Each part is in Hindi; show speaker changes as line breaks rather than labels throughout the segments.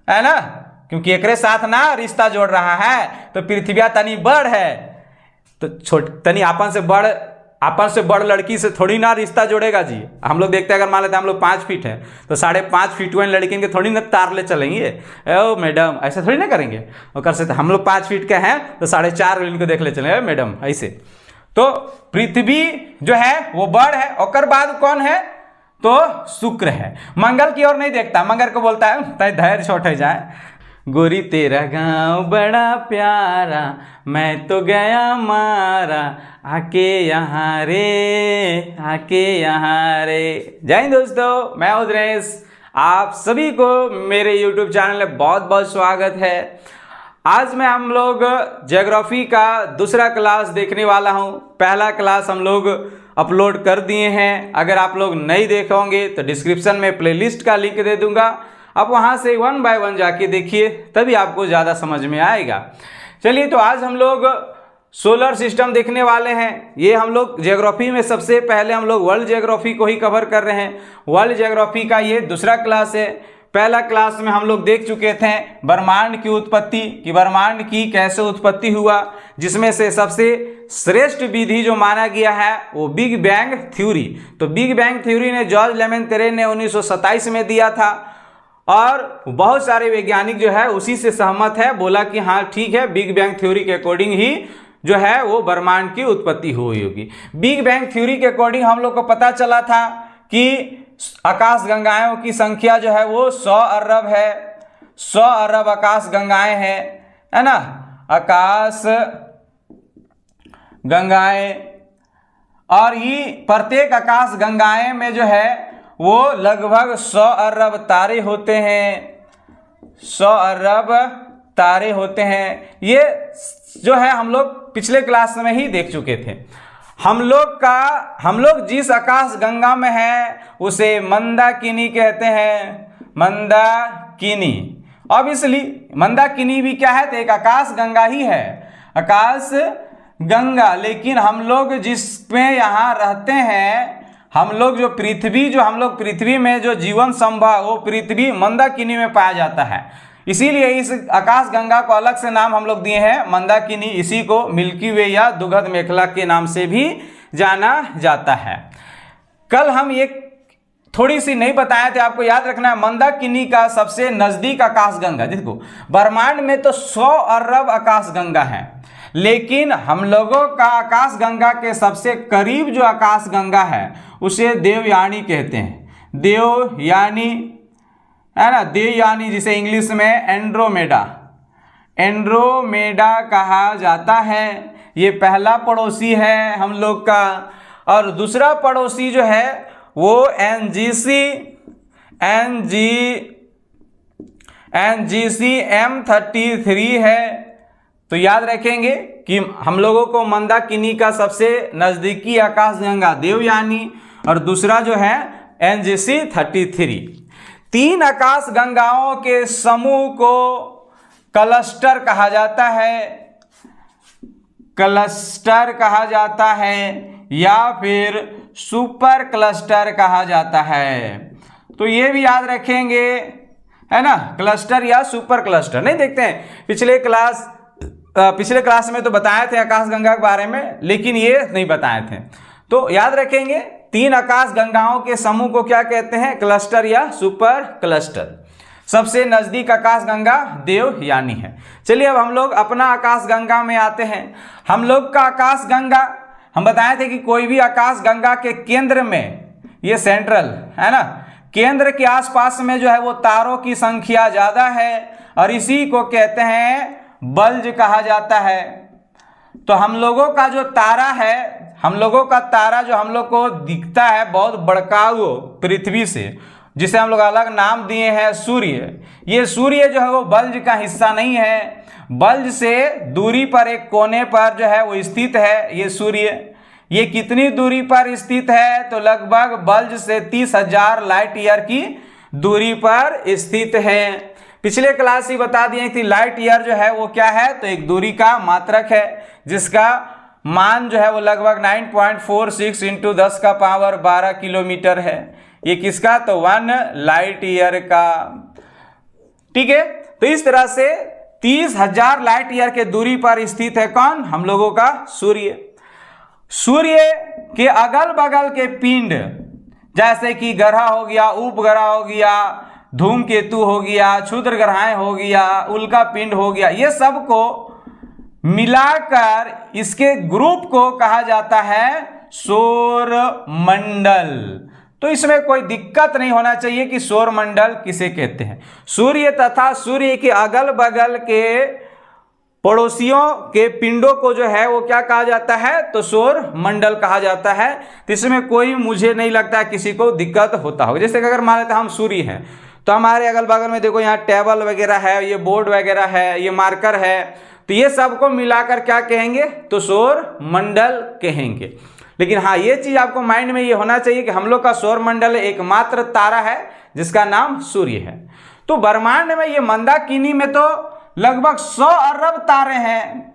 है ना, क्योंकि एकरे साथ ना रिश्ता जोड़ रहा है। तो पृथ्वी तनी बड़ है, तो तनी अपन से बड़ लड़की से थोड़ी ना रिश्ता जोड़ेगा जी। हम लोग देखते हैं, अगर मान लेते हैं हम लोग 5 फीट है, तो 5.5 फीट वाली लड़की के थोड़ी ना तार ले चलेंगे, ओ मैडम ऐसे थोड़ी ना करेंगे। और कर सकते हम लोग 5 फीट के हैं तो 4.5 इनको देख ले चलेंगे मैडम ऐसे। तो पृथ्वी जो है वो बड़ है, और बाद कौन है तो शुक्र है। मंगल की ओर नहीं देखता, मंगल को बोलता है तय धैर्य छोटे जाए, गोरी तेरा गांव बड़ा प्यारा, मैं तो गया मारा, आके यहाँ रे, आके यहाँ रे। जय हिंद दोस्तों, मैं उद्रेश, आप सभी को मेरे YouTube चैनल में बहुत बहुत स्वागत है। आज मैं हम लोग ज्योग्राफी का दूसरा क्लास देखने वाला हूँ। पहला क्लास हम लोग अपलोड कर दिए हैं, अगर आप लोग नहीं देखे होंगे तो डिस्क्रिप्शन में प्लेलिस्ट का लिंक दे दूंगा, आप वहाँ से 1 बाय 1 जाके देखिए, तभी आपको ज़्यादा समझ में आएगा। चलिए, तो आज हम लोग सोलर सिस्टम देखने वाले हैं। ये हम लोग ज्योग्राफी में सबसे पहले हम लोग वर्ल्ड ज्योग्राफी को ही कवर कर रहे हैं। वर्ल्ड ज्योग्राफी का ये दूसरा क्लास है। पहला क्लास में हम लोग देख चुके थे ब्रह्मांड की उत्पत्ति, कि ब्रह्मांड की कैसे उत्पत्ति हुआ, जिसमें से सबसे श्रेष्ठ विधि जो माना गया है वो बिग बैंग थ्योरी। तो बिग बैंग थ्योरी ने जॉर्ज लेमेंत्रे ने 1927 में दिया था, और बहुत सारे वैज्ञानिक जो है उसी से सहमत है, बोला कि हाँ ठीक है, बिग बैंग थ्योरी के अकॉर्डिंग ही जो है वो ब्रह्मांड की उत्पत्ति हुई होगी। बिग बैंग थ्योरी के अकॉर्डिंग हम लोग को पता चला था कि आकाश गंगाओं की संख्या जो है वो 100 अरब है। 100 अरब आकाश गंगाएं हैं, है ना, आकाश गंगाएं। और ये प्रत्येक आकाश गंगाएं में जो है वो लगभग 100 अरब तारे होते हैं। 100 अरब तारे होते हैं। ये जो है हम लोग पिछले क्लास में ही देख चुके थे। हम लोग जिस आकाश गंगा में है उसे मंदाकिनी कहते हैं, मंदाकिनी। अब इसलिए मंदाकिनी भी क्या है, तो एक आकाश गंगा ही है, आकाश गंगा। लेकिन हम लोग जिसमें यहाँ रहते हैं, हम लोग पृथ्वी में जो जीवन संभव वो पृथ्वी मंदाकिनी में पाया जाता है। इसीलिए इस आकाश गंगा को अलग से नाम हम लोग दिए हैं मंदाकिनी। इसी को मिल्की वे या दुर्गंध मेखला के नाम से भी जाना जाता है। कल हम एक थोड़ी सी नहीं बताए थे, आपको याद रखना है, मंदाकिनी का सबसे नजदीक आकाश गंगा, देखो ब्रह्मांड में तो 100 अरब आकाश गंगा है, लेकिन हम लोगों का आकाश गंगा के सबसे करीब जो आकाश गंगा है उसे देवयानी कहते हैं। देवयानी, है ना, देवयानी, जिसे इंग्लिश में एंड्रोमेडा कहा जाता है। ये पहला पड़ोसी है हम लोग का। और दूसरा पड़ोसी जो है वो NGC M33 है। तो याद रखेंगे कि हम लोगों को मंदाकिनी का सबसे नजदीकी आकाश गंगा देवयानी, और दूसरा जो है NGC 33। 3 आकाश गंगाओं के समूह को क्लस्टर कहा जाता है, क्लस्टर कहा जाता है, या फिर सुपर क्लस्टर कहा जाता है। तो ये भी याद रखेंगे, है ना, क्लस्टर या सुपर क्लस्टर। नहीं देखते हैं, पिछले क्लास में तो बताए थे आकाश गंगा के बारे में, लेकिन ये नहीं बताए थे। तो याद रखेंगे 3 आकाश गंगाओं के समूह को क्या कहते हैं, क्लस्टर या सुपर क्लस्टर। सबसे नजदीक आकाश गंगा देवयानी है। चलिए, अब हम लोग अपना आकाश गंगा में आते हैं। हम लोग का आकाश गंगा, हम बताए थे कि कोई भी आकाश गंगा के केंद्र में, ये सेंट्रल है ना, केंद्र के आसपास में जो है वो तारों की संख्या ज्यादा है, और इसी को कहते हैं बल्ज कहा जाता है। तो हम लोगों का जो तारा है, हम लोगों का तारा जो हम लोग को दिखता है बहुत बड़काऊ पृथ्वी से, जिसे हम लोग अलग नाम दिए हैं सूर्य। ये सूर्य जो है वो बल्ज का हिस्सा नहीं है, बल्ज से दूरी पर एक कोने पर जो है वो स्थित है ये सूर्य। ये कितनी दूरी पर स्थित है, तो लगभग बल्ज से 30,000 लाइट ईयर की दूरी पर स्थित है। पिछले क्लास ही बता दिए कि लाइट ईयर जो है वो क्या है, तो एक दूरी का मात्रक है, जिसका मान जो है वो लगभग 9.46 × 10⁻12 किलोमीटर है। ये किसका, तो 1 लाइट ईयर का। ठीक है। तो इस तरह से 30,000 लाइट ईयर के दूरी पर स्थित है कौन, हम लोगों का सूर्य। सूर्य के अगल बगल के पिंड जैसे कि ग्रह हो गया, उपग्रह हो गया, धूमकेतु हो गया, क्षुद्र ग्रहाएं हो गया, उल्का पिंड हो गया, ये सब को मिलाकर इसके ग्रुप को कहा जाता है सौर मंडल। तो इसमें कोई दिक्कत नहीं होना चाहिए कि सौर मंडल किसे कहते हैं। सूर्य तथा सूर्य के अगल बगल के पड़ोसियों के पिंडों को जो है वो क्या कहा जाता है, तो सौर मंडल कहा जाता है। तो इसमें कोई मुझे नहीं लगता किसी को दिक्कत होता होगा। जैसे कि अगर मान लेते हम सूर्य हैं तो हमारे अगल बगल में देखो यहाँ टेबल वगैरह है, ये बोर्ड वगैरह है, ये मार्कर है, तो ये सबको मिलाकर क्या कहेंगे, तो सौर मंडल कहेंगे। लेकिन हाँ, ये चीज आपको माइंड में ये होना चाहिए कि हम लोग का सौर मंडल एकमात्र तारा है जिसका नाम सूर्य है। तो ब्रह्मांड में ये मंदाकिनी में तो लगभग 100 अरब तारे हैं।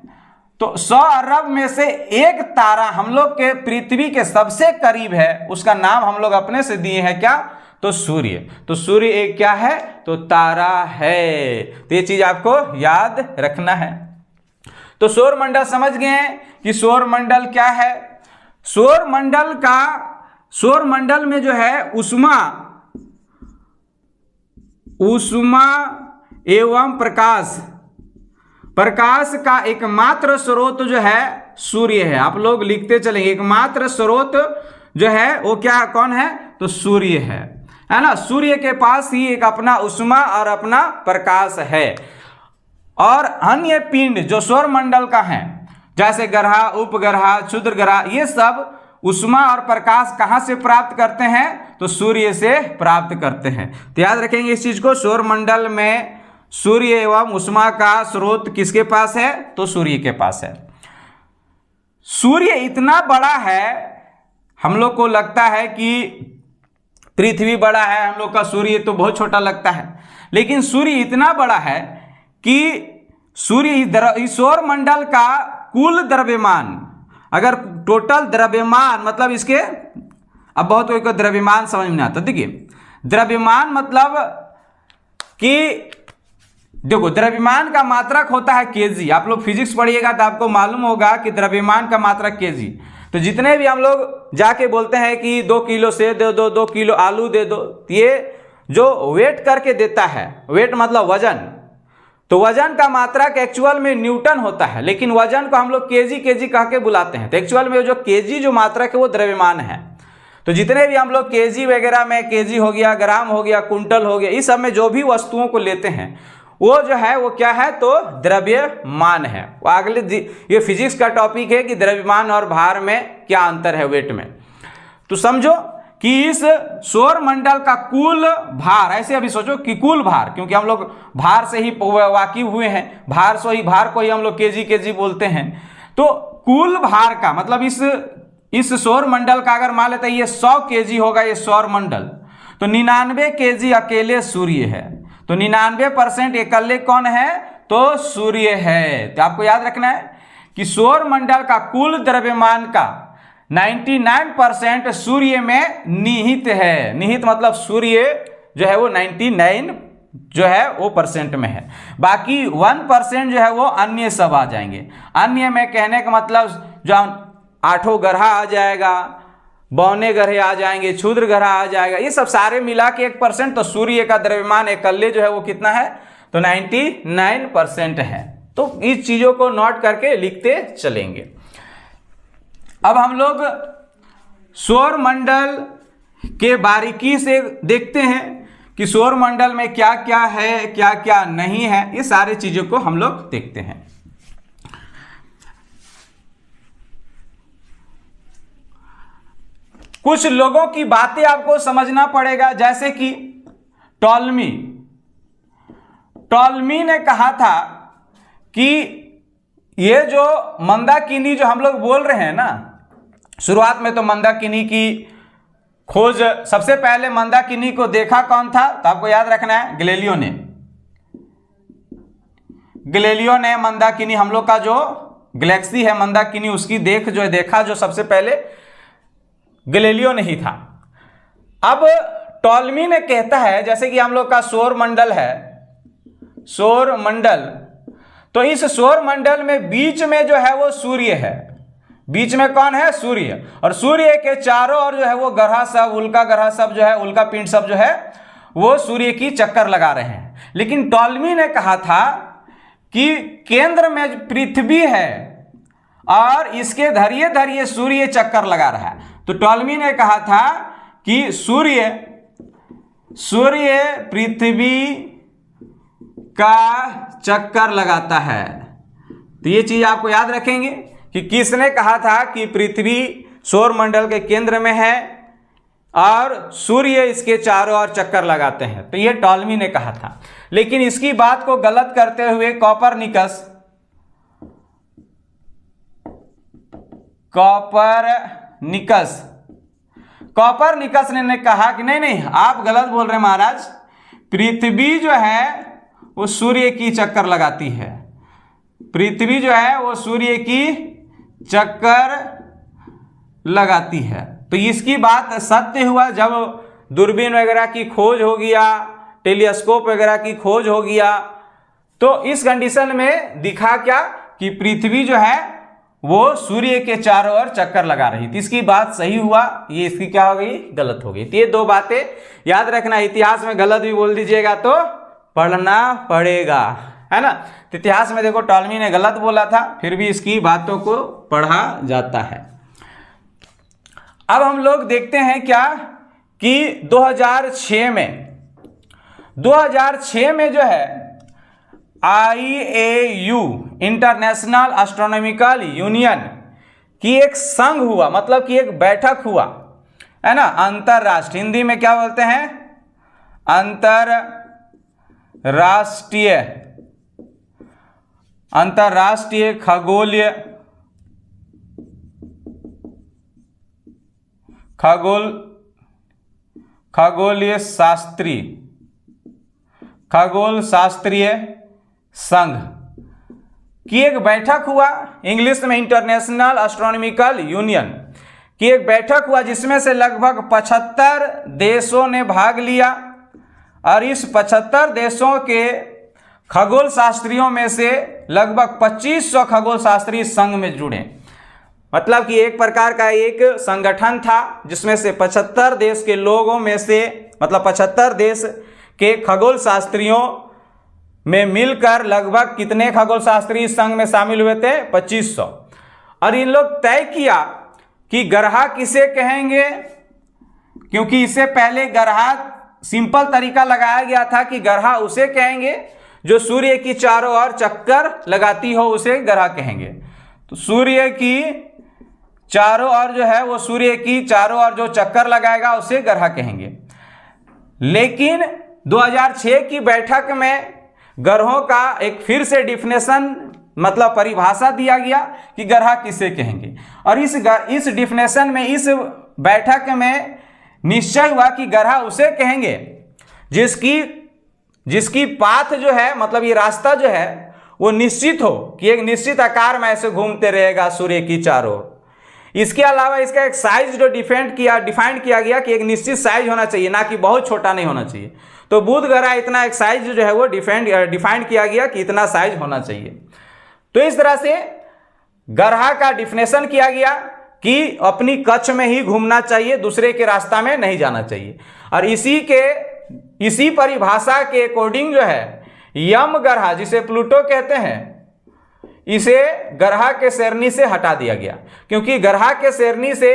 तो 100 अरब में से एक तारा हम लोग के पृथ्वी के सबसे करीब है, उसका नाम हम लोग अपने से दिए हैं क्या, तो सूर्य। तो सूर्य एक क्या है, तो तारा है। तो ये चीज आपको याद रखना है। तो सौर मंडल समझ गए कि सौर मंडल क्या है। सौर मंडल में जो है उष्मा एवं प्रकाश का एकमात्र स्रोत जो है सूर्य है। आप लोग लिखते चलेंगे, एकमात्र स्रोत जो है वो क्या, कौन है, तो सूर्य है ना। सूर्य के पास ही एक अपना उष्मा और अपना प्रकाश है। और अन्य पिंड जो सौर मंडल का है जैसे ग्रह, उपग्रह, क्षुद्र ग्रह, ये सब उष्मा और प्रकाश कहाँ से प्राप्त करते हैं, तो सूर्य से प्राप्त करते हैं। तो याद रखेंगे इस चीज को, सौर मंडल में सूर्य एवं उष्मा का स्रोत किसके पास है, तो सूर्य के पास है। सूर्य इतना बड़ा है, हम लोग को लगता है कि पृथ्वी बड़ा है, हम लोग का सूर्य तो बहुत छोटा लगता है, लेकिन सूर्य इतना बड़ा है कि सूर्य सौर मंडल का कुल द्रव्यमान, अगर टोटल द्रव्यमान मतलब इसके, अब बहुत कोई को द्रव्यमान समझ में नहीं आता। देखिए द्रव्यमान मतलब कि देखो द्रव्यमान का मात्रक होता है केजी। आप लोग फिजिक्स पढ़िएगा तो आपको मालूम होगा कि द्रव्यमान का मात्रक केजी। तो जितने भी हम लोग जाके बोलते हैं कि 2 किलो सेब दे दो, 2 किलो आलू दे दो, ये जो वेट करके देता है, वेट मतलब वजन, तो वजन का मात्रक एक्चुअल में न्यूटन होता है, लेकिन वजन को हम लोग केजी कह के बुलाते हैं। तो एक्चुअल में जो केजी जो मात्रक है वो द्रव्यमान है। तो जितने भी हम लोग केजी वगैरह में, केजी हो गया, ग्राम हो गया, कुंटल हो गया, इस सब में जो भी वस्तुओं को लेते हैं वो जो है वो क्या है, तो द्रव्यमान है। वो अगले ये फिजिक्स का टॉपिक है कि द्रव्यमान और भार में क्या अंतर है, वेट में। तो समझो कि इस सौर मंडल का कुल भार, ऐसे अभी सोचो कि कुल भार, क्योंकि हम लोग भार से ही वाकिफ हुए हैं, भार को ही हम लोग केजी बोलते हैं। तो कुल भार का मतलब इस सौर मंडल का अगर मान लेते हैं ये 100 केजी होगा ये सौर मंडल, तो 99 केजी अकेले सूर्य है। तो 99% अकेले कौन है, तो सूर्य है। तो आपको याद रखना है कि सौर मंडल का कुल द्रव्यमान का 99% सूर्य में निहित है। निहित मतलब सूर्य जो है वो 99 जो है वो परसेंट में है, बाकी 1% जो है वो अन्य सब आ जाएंगे। अन्य में कहने का मतलब जो 8 ग्रह आ जाएगा, 52 ग्रह आ जाएंगे, क्षुद्र ग्रह आ जाएगा, ये सब सारे मिला के 1%। तो सूर्य का द्रव्यमान अकेले जो है वो कितना है, तो 99% है। तो इस चीजों को नोट करके लिखते चलेंगे। अब हम लोग सौर मंडल के बारीकी से देखते हैं कि सौर मंडल में क्या क्या है, क्या क्या नहीं है, ये सारी चीजों को हम लोग देखते हैं। कुछ लोगों की बातें आपको समझना पड़ेगा, जैसे कि टॉलमी ने कहा था कि ये जो मंदाकिनी जो हम लोग बोल रहे हैं ना, शुरुआत में तो मंदाकिनी की खोज, सबसे पहले मंदाकिनी को देखा कौन था, तो आपको याद रखना है गैलीलियो ने मंदाकिनी, हम लोग का जो गैलेक्सी है मंदाकिनी, उसकी देखा जो सबसे पहले गैलीलियो ने ही था। अब टॉलमी ने कहता है जैसे कि हम लोग का सौर मंडल है, सौर मंडल। तो इस सौर मंडल में बीच में जो है वो सूर्य है, बीच में कौन है? सूर्य। और सूर्य के चारों ओर जो है वो ग्रह सब, उल्का ग्रह सब जो है, उल्का पिंड सब जो है वो सूर्य की चक्कर लगा रहे हैं। लेकिन टॉलमी ने कहा था कि केंद्र में पृथ्वी है और इसके धैर्य धैर्य सूर्य चक्कर लगा रहा है। तो टॉलमी ने कहा था कि सूर्य पृथ्वी का चक्कर लगाता है। तो ये चीज आपको याद रखेंगे कि किसने कहा था कि पृथ्वी सौर मंडल के केंद्र में है और सूर्य इसके चारों ओर चक्कर लगाते हैं। तो ये टॉलमी ने कहा था। लेकिन इसकी बात को गलत करते हुए कॉपरनिकस ने कहा कि नहीं आप गलत बोल रहे हैं महाराज, पृथ्वी जो है वो सूर्य की चक्कर लगाती है, पृथ्वी जो है वो सूर्य की चक्कर लगाती है। तो इसकी बात सत्य हुआ जब दूरबीन वगैरह की खोज हो गया, टेलीस्कोप वगैरह की खोज हो गया। तो इस कंडीशन में दिखा क्या कि पृथ्वी जो है वो सूर्य के चारों ओर चक्कर लगा रही थी। इसकी बात सही हुआ, ये इसकी क्या हो गई? गलत हो गई। तो ये दो बातें याद रखना, इतिहास में गलत भी बोल दीजिएगा तो पढ़ना पड़ेगा, है ना। तो इतिहास में देखो टॉलमी ने गलत बोला था, फिर भी इसकी बातों को पढ़ा जाता है। अब हम लोग देखते हैं क्या कि 2006 में जो है IAU इंटरनेशनल एस्ट्रोनॉमिकल यूनियन की एक संघ हुआ, मतलब कि एक बैठक हुआ, है ना। अंतरराष्ट्रीय, हिंदी में क्या बोलते हैं? अंतरराष्ट्रीय खगोल शास्त्रीय संघ की एक बैठक हुआ, इंग्लिश में इंटरनेशनल एस्ट्रोनॉमिकल यूनियन की एक बैठक हुआ, जिसमें से लगभग 75 देशों ने भाग लिया। और इस 75 देशों के खगोल शास्त्रियों में से लगभग 2500 खगोल शास्त्री इस संघ में जुड़े। मतलब कि एक प्रकार का एक संगठन था जिसमें से 75 देश के लोगों में से, मतलब 75 देश के खगोल शास्त्रियों में मिलकर लगभग कितने खगोल शास्त्री इस संघ में शामिल हुए थे? 2500। और इन लोग तय किया कि ग्रह किसे कहेंगे, क्योंकि इससे पहले ग्रह सिंपल तरीका लगाया गया था कि ग्रह उसे कहेंगे जो सूर्य की चारों ओर चक्कर लगाती हो, उसे ग्रह कहेंगे। तो सूर्य की चारों ओर जो है वो सूर्य की चारों ओर जो चक्कर लगाएगा उसे ग्रह कहेंगे। लेकिन 2006 की बैठक में ग्रहों का एक फिर से डिफिनेशन, मतलब परिभाषा दिया गया कि ग्रह किसे कहेंगे। और इस डिफिनेशन में, इस बैठक में निश्चय हुआ कि ग्रह उसे कहेंगे जिसकी पाथ जो है, मतलब ये रास्ता जो है वो निश्चित हो कि एक निश्चित आकार में ऐसे घूमते रहेगा सूर्य की चारों ओर। इसके अलावा इसका एक साइज जो डिफाइन किया गया कि एक निश्चित साइज होना चाहिए, ना कि बहुत छोटा नहीं होना चाहिए। तो बुध ग्रह इतना एक साइज जो है वो डिफाइन किया गया कि इतना साइज होना चाहिए। तो इस तरह से ग्रह का डिफिनेशन किया गया कि अपनी कक्ष में ही घूमना चाहिए, दूसरे के रास्ता में नहीं जाना चाहिए। और इसी परिभाषा के अकॉर्डिंग जो है यम ग्रह, जिसे प्लूटो कहते हैं, इसे ग्रह के श्रेणी से हटा दिया गया। क्योंकि ग्रह के श्रेणी से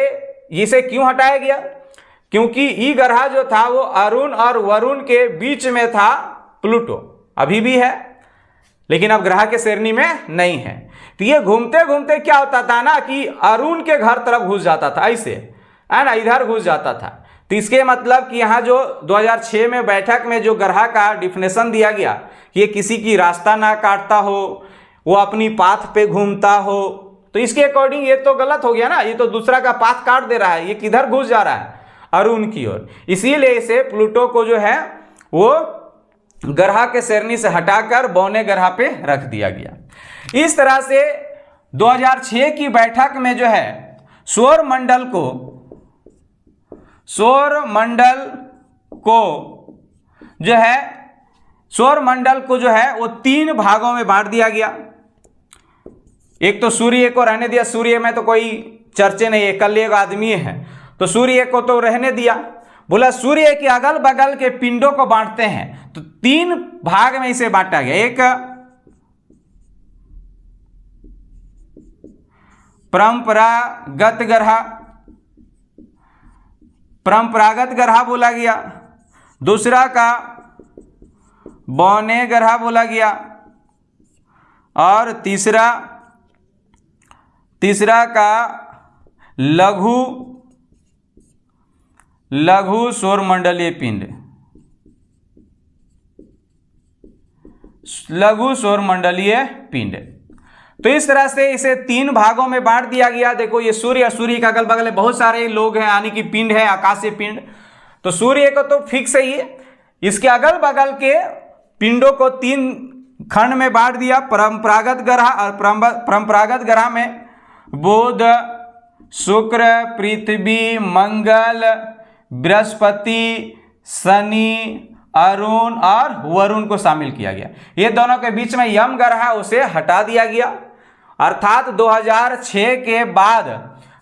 इसे क्यों हटाया गया? क्योंकि ई ग्रह जो था वो अरुण और वरुण के बीच में था। प्लूटो अभी भी है लेकिन अब ग्रह के श्रेणी में नहीं है। तो ये घूमते घूमते क्या होता था ना कि अरुण के घर तरफ घुस जाता था, ऐसे, है ना, इधर घुस जाता था। तो इसके मतलब कि यहाँ जो 2006 में बैठक में जो ग्रह का डिफिनेशन दिया गया कि ये किसी की रास्ता ना काटता हो, वो अपनी पाथ पे घूमता हो, तो इसके अकॉर्डिंग ये तो गलत हो गया ना, ये तो दूसरा का पाथ काट दे रहा है, ये किधर घुस जा रहा है? अरुण की ओर। इसीलिए इसे प्लूटो को जो है वो ग्रह के श्रेणी से हटाकर बौने ग्रह पे रख दिया गया। इस तरह से 2006 की बैठक में जो है सौर मंडल को जो है सौर मंडल को जो है वो 3 भागों में बांट दिया गया। एक तो सूर्य को रहने दिया, सूर्य में तो कोई चर्चे नहीं है, कल एक आदमी है, तो सूर्य को तो रहने दिया। बोला सूर्य के अगल बगल के पिंडों को बांटते हैं, तो 3 भाग में इसे बांटा गया। एक परंपरागत ग्रह बोला गया, दूसरा का बौने ग्रह बोला गया, और तीसरा का लघु सौरमंडलीय पिंड, लघु सौरमंडलीय पिंड। तो इस तरह से इसे 3 भागों में बांट दिया गया। देखो ये सूर्य, सूर्य के अगल बगल में बहुत सारे लोग हैं, यानी कि पिंड है, आकाशीय पिंड। तो सूर्य को तो फिक्स है ये, इसके अगल बगल के पिंडों को 3 खंड में बांट दिया। परंपरागत ग्रह, और परंपरागत ग्रह में बुध, शुक्र, पृथ्वी, मंगल, बृहस्पति, शनि, अरुण और वरुण को शामिल किया गया। ये दोनों के बीच में यम ग्रह है, उसे हटा दिया गया। अर्थात 2006 के बाद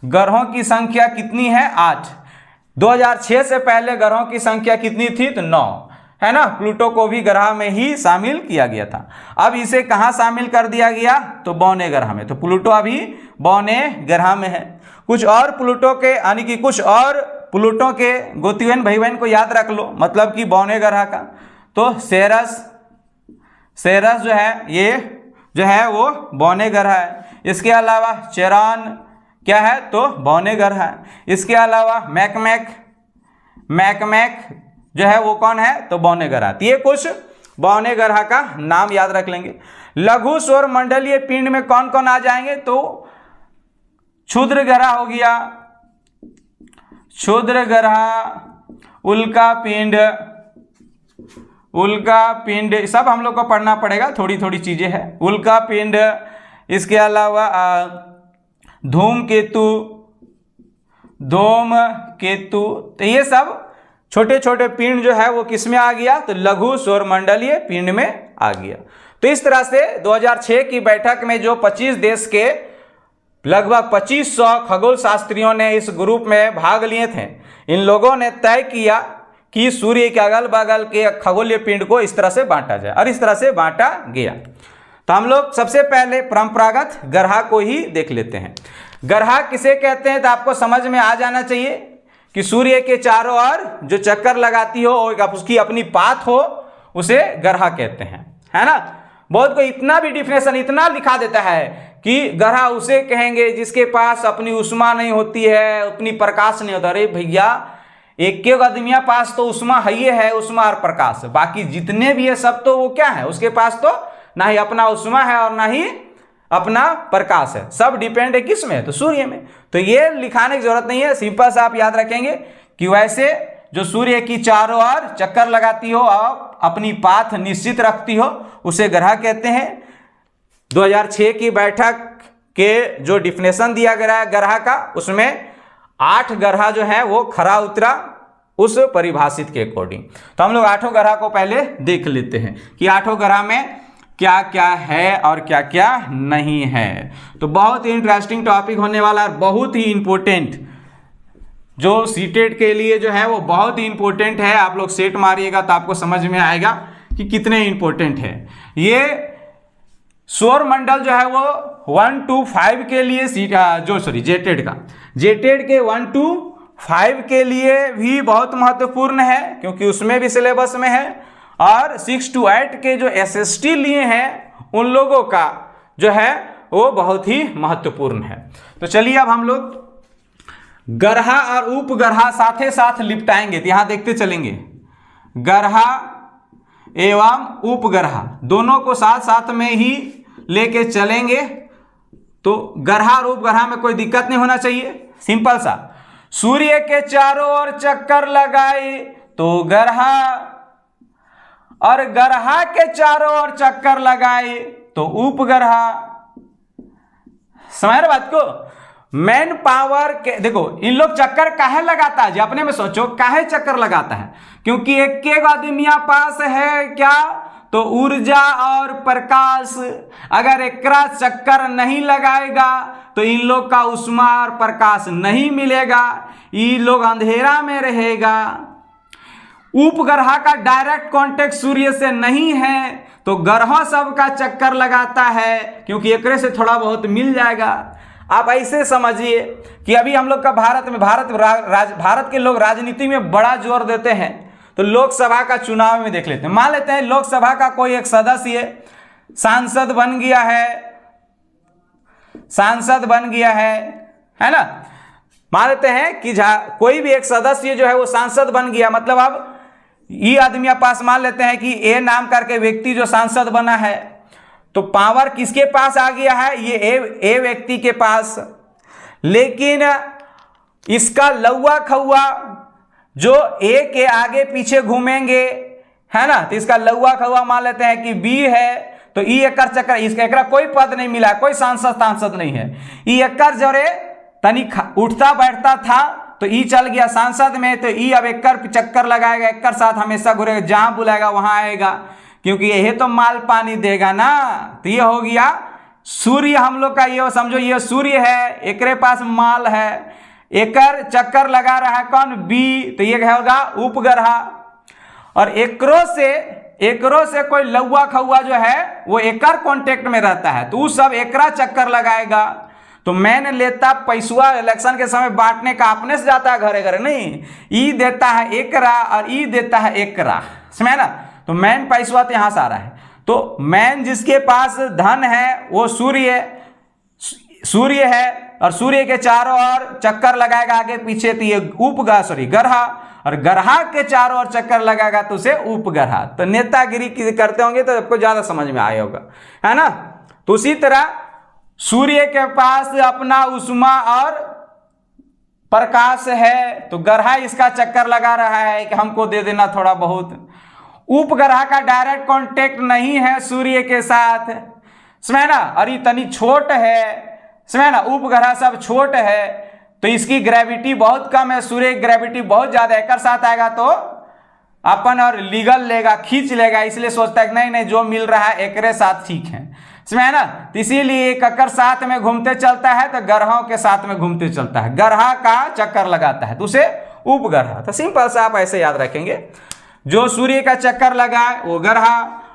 ग्रहों की संख्या कितनी है? 8। 2006 से पहले ग्रहों की संख्या कितनी थी? तो 9 है ना। प्लूटो को भी ग्रह में ही शामिल किया गया था। अब इसे कहाँ शामिल कर दिया गया? तो बौने ग्रह में। तो प्लूटो अभी बौने ग्रह में है। कुछ और प्लूटो के, यानी कि कुछ और प्लूटो के गोतिवन भाई बहन को याद रख लो, मतलब कि बौने ग्रह का। तो सेरस जो है, ये जो है वो बौने ग्रह है। इसके अलावा चेरान क्या है? तो बौने ग्रह है। इसके अलावा मैकमैक जो है वो कौन है? तो बौने ग्रह। तो ये कुछ बौने ग्रह का नाम याद रख लेंगे। लघु सौर मंडलीय पिंड में कौन कौन आ जाएंगे? तो क्षुद्र ग्रह हो गया, क्षुद्र ग्रह, उल्का पिंड सब हम लोग को पढ़ना पड़ेगा, थोड़ी थोड़ी चीजें हैं। उल्का पिंड, इसके अलावा धूमकेतु, तो ये सब छोटे छोटे पिंड जो है वो किस में आ गया? तो लघु सौरमंडलीय पिंड में आ गया। तो इस तरह से 2006 की बैठक में जो 25 देश के लगभग 2500 खगोल शास्त्रियों ने इस ग्रुप में भाग लिए थे, इन लोगों ने तय किया कि सूर्य के अगल बगल के खगोलीय पिंड को इस तरह से बांटा जाए, और इस तरह से बांटा गया। तो हम लोग सबसे पहले परंपरागत ग्रह को ही देख लेते हैं। ग्रह किसे कहते हैं? तो आपको समझ में आ जाना चाहिए कि सूर्य के चारों ओर जो चक्कर लगाती हो और उसकी अपनी पाथ हो, उसे ग्रह कहते हैं, है ना। बहुत कोई इतना भी डिफिनेशन इतना लिखा देता है कि ग्रह उसे कहेंगे जिसके पास अपनी उष्मा नहीं होती है, अपनी प्रकाश नहीं होता। अरे भैया, एक आदमिया पास तो उष्मा है, उष्मा और प्रकाश। बाकी जितने भी है सब तो वो क्या है? उसके पास तो ना ही अपना उष्मा है और ना ही अपना प्रकाश है। सब डिपेंड है किस में? तो सूर्य में। तो ये लिखाने की जरूरत नहीं है, सिंपल सा आप याद रखेंगे कि वैसे जो सूर्य की चारों ओर चक्कर लगाती हो और अपनी पाथ निश्चित रखती हो, उसे ग्रह कहते हैं। 2006 की बैठक के जो डिफिनेशन दिया गया है ग्रह का, उसमें 8 ग्रह जो है वो खरा उतरा उस परिभाषित के अकॉर्डिंग। तो हम लोग 8 ग्रह को पहले देख लेते हैं कि 8 ग्रह में क्या क्या है और क्या क्या नहीं है। तो बहुत ही इंटरेस्टिंग टॉपिक होने वाला है, बहुत ही इंपॉर्टेंट, जो सीटेट के लिए जो है वो बहुत ही इंपॉर्टेंट है। आप लोग सेट मारिएगा तो आपको समझ में आएगा कि कितने इंपॉर्टेंट है। ये सौर मंडल जो है वो 1 to 5 के लिए जेटेड का, जेटेड के 1 to 5 के लिए भी बहुत महत्वपूर्ण है, क्योंकि उसमें भी सिलेबस में है। और 6 to 8 के जो SST लिए हैं उन लोगों का जो है वो बहुत ही महत्वपूर्ण है। तो चलिए अब हम लोग ग्रह और उपग्रह साथे साथ निपटाएंगे। तो यहां देखते चलेंगे, ग्रह एवं उपग्रह दोनों को साथ साथ में ही लेके चलेंगे। तो ग्रह और उपग्रह में कोई दिक्कत नहीं होना चाहिए, सिंपल सा। सूर्य के चारों ओर चक्कर लगाए तो ग्रह, और ग्रह के चारों ओर चक्कर लगाए तो उपग्रह। समझ रहे बात को? मैन पावर के देखो, इन लोग चक्कर काहे लगाता है? जो अपने में सोचो, काहे चक्कर लगाता है? क्योंकि एक आदमिया पास है क्या? तो ऊर्जा और प्रकाश अगर एकरा चक्कर नहीं लगाएगा तो इन लोग का ऊष्मा और प्रकाश नहीं मिलेगा, ये लोग अंधेरा में रहेगा। उपग्रह का डायरेक्ट कांटेक्ट सूर्य से नहीं है तो ग्रह सब का चक्कर लगाता है, क्योंकि एकरे से थोड़ा बहुत मिल जाएगा। आप ऐसे समझिए कि अभी हम लोग का भारत के लोग राजनीति में बड़ा जोर देते हैं, तो लोकसभा का चुनाव में देख लेते हैं। मान लेते हैं लोकसभा का कोई एक सदस्य सांसद बन गया है ना। मान लेते हैं कि कोई भी एक सदस्य जो है वो सांसद बन गया, मतलब अब ये आदमी पास मान लेते हैं कि ए नाम करके व्यक्ति जो सांसद बना है, तो पावर किसके पास आ गया है, ये ए व्यक्ति के पास। लेकिन इसका लौवा खौवा जो ए के आगे पीछे घूमेंगे, है ना, तो इसका लौवा खौवा मान लेते हैं कि बी है, तो ई एकर चक्कर, इसका एकरा कोई पद नहीं मिला, कोई सांसद नहीं है। ई एकर जरे तनी उठता बैठता था तो ई चल गया सांसद में, तो ई अब एकर चक्कर लगाएगा, एकर साथ हमेशा घूरेगा, जहां बुलाएगा वहां आएगा, क्योंकि यही तो माल पानी देगा ना। तो ये हो गया सूर्य हम लोग का, ये समझो ये सूर्य है, एकरे पास माल है, एकर चक्कर लगा रहा है कौन, बी, तो ये होगा उपग्रह। और एकरो से कोई लौवा खौवा जो है वो एकर कांटेक्ट में रहता है, तो उस सब एकरा चक्कर लगाएगा। तो मैंने लेता पैसवा इलेक्शन के समय बांटने का, अपने से जाता है घरे घरे नहीं, ई देता है एकरा और ई देता है एकरा, समझे ना। तो मैन पैसवा तो यहां से आ रहा है, तो मैन जिसके पास धन है वो सूर्य है, और सूर्य के चारों ओर चक्कर लगाएगा आगे पीछे, तो ये ग्रह, और ग्रह के चारों ओर चक्कर लगाएगा तो उसे उपग्रह। तो नेतागिरी करते होंगे तो आपको ज्यादा समझ में आया होगा, है ना। तो उसी तरह सूर्य के पास अपना ऊष्मा और प्रकाश है, तो ग्रह इसका चक्कर लगा रहा है कि हमको दे देना थोड़ा बहुत। उपग्रह का डायरेक्ट कांटेक्ट नहीं है सूर्य के साथ, समझे ना, और ये तनी छोट है, समझे ना, उपग्रह सब छोट है, तो इसकी ग्रेविटी बहुत कम है, सूर्य की ग्रेविटी बहुत ज्यादा है, एकर साथ आएगा तो अपन और लीगल लेगा, खींच लेगा, इसलिए सोचता है कि नहीं जो मिल रहा है एकरे साथ ठीक है, समझे ना। तो इसीलिए ककर साथ में घूमते चलता है, तो ग्रहों के साथ में घूमते चलता है, ग्रह का चक्कर लगाता है, तो उसे उपग्रह। तो सिंपल सा आप ऐसे याद रखेंगे, जो सूर्य का चक्कर लगाए वो ग्रह,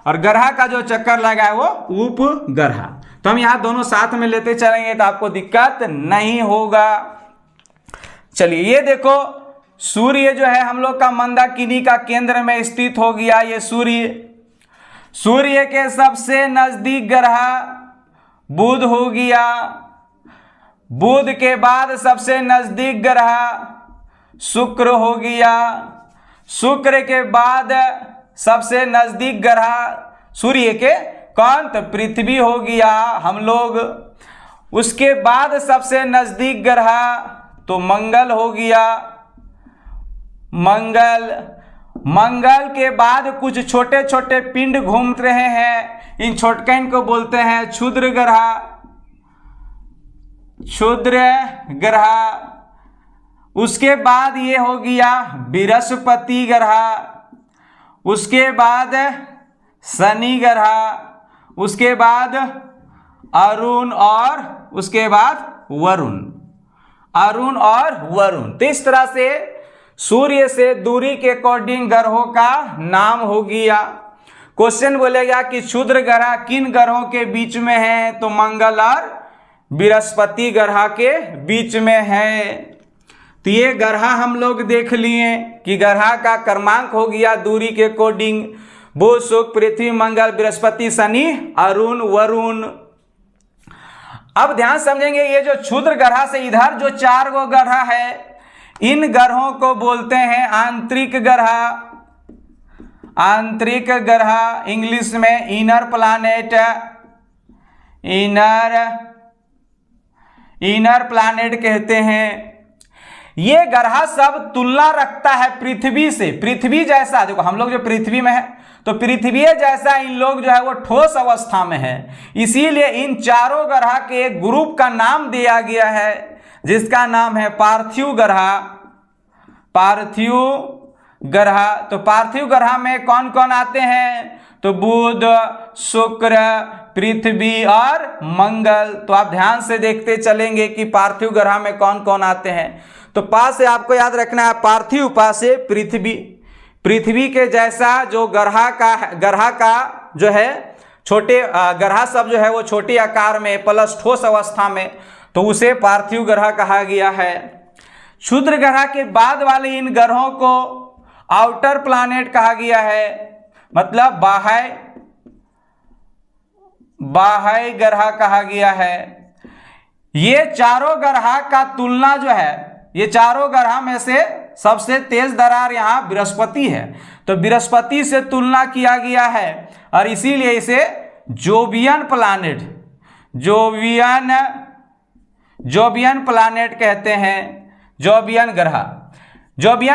और ग्रह का जो चक्कर लगाए वो उपग्रह। तो हम यहां दोनों साथ में लेते चलेंगे तो आपको दिक्कत नहीं होगा। चलिए ये देखो, सूर्य जो है हम लोग का मंदाकिनी का केंद्र में स्थित हो गया। ये सूर्य के सबसे नजदीक ग्रह बुध हो गया, बुध के बाद सबसे नजदीक ग्रह शुक्र हो गया, शुक्र के बाद सबसे नजदीक ग्रह सूर्य के कौन, तो पृथ्वी हो गया हम लोग। उसके बाद सबसे नजदीक ग्रह तो मंगल हो गया, मंगल के बाद कुछ छोटे छोटे पिंड घूम रहे हैं, इन छोटकन को बोलते हैं क्षुद्र ग्रह। उसके बाद ये हो गया बृहस्पति ग्रह, उसके बाद शनि ग्रह, उसके बाद अरुण, और उसके बाद अरुण और वरुण। तो इस तरह से सूर्य से दूरी के अकॉर्डिंग ग्रहों का नाम हो गया। क्वेश्चन बोलेगा कि क्षुद्र ग्रह किन ग्रहों के बीच में है, तो मंगल और बृहस्पति ग्रह के बीच में है। तो ये ग्रह हम लोग देख लिए कि ग्रह का क्रमांक हो गया दूरी के अकॉर्डिंग, बुध, शुक्र, पृथ्वी, मंगल, बृहस्पति, शनि, अरुण, वरुण। अब ध्यान समझेंगे, ये जो क्षुद्र ग्रह से इधर जो 4 गो ग्रह है, इन ग्रहों को बोलते हैं आंतरिक ग्रह, इंग्लिश में इनर प्लैनेट कहते हैं। ये ग्रह सब तुलना रखता है पृथ्वी से, पृथ्वी जैसा, देखो हम लोग जो पृथ्वी में है तो पृथ्वी जैसा इन लोग जो है वो ठोस अवस्था में है, इसीलिए इन चारों ग्रह के एक ग्रुप का नाम दिया गया है जिसका नाम है पार्थिव ग्रह। तो पार्थिव ग्रह में कौन कौन आते हैं, तो बुध, शुक्र, पृथ्वी और मंगल। तो आप ध्यान से देखते चलेंगे कि पार्थिव ग्रह में कौन कौन आते हैं। तो पा से आपको याद रखना है पार्थिव, पा से पृथ्वी। पृथ्वी के जैसा जो ग्रह का जो है छोटे ग्रह सब जो है वो छोटे आकार में प्लस ठोस अवस्था में, तो उसे पार्थिव ग्रह कहा गया है। क्षुद्र ग्रह के बाद वाले इन ग्रहों को आउटर प्लैनेट कहा गया है, मतलब बाह्य ग्रह कहा गया है। ये चारों ग्रह का तुलना जो है, ये चारों ग्रह में से सबसे तेज दरार यहाँ बृहस्पति है, तो बृहस्पति से तुलना किया गया है और इसीलिए इसे जोवियन प्लैनेट, जोवियन प्लैनेट कहते हैं। जोवियन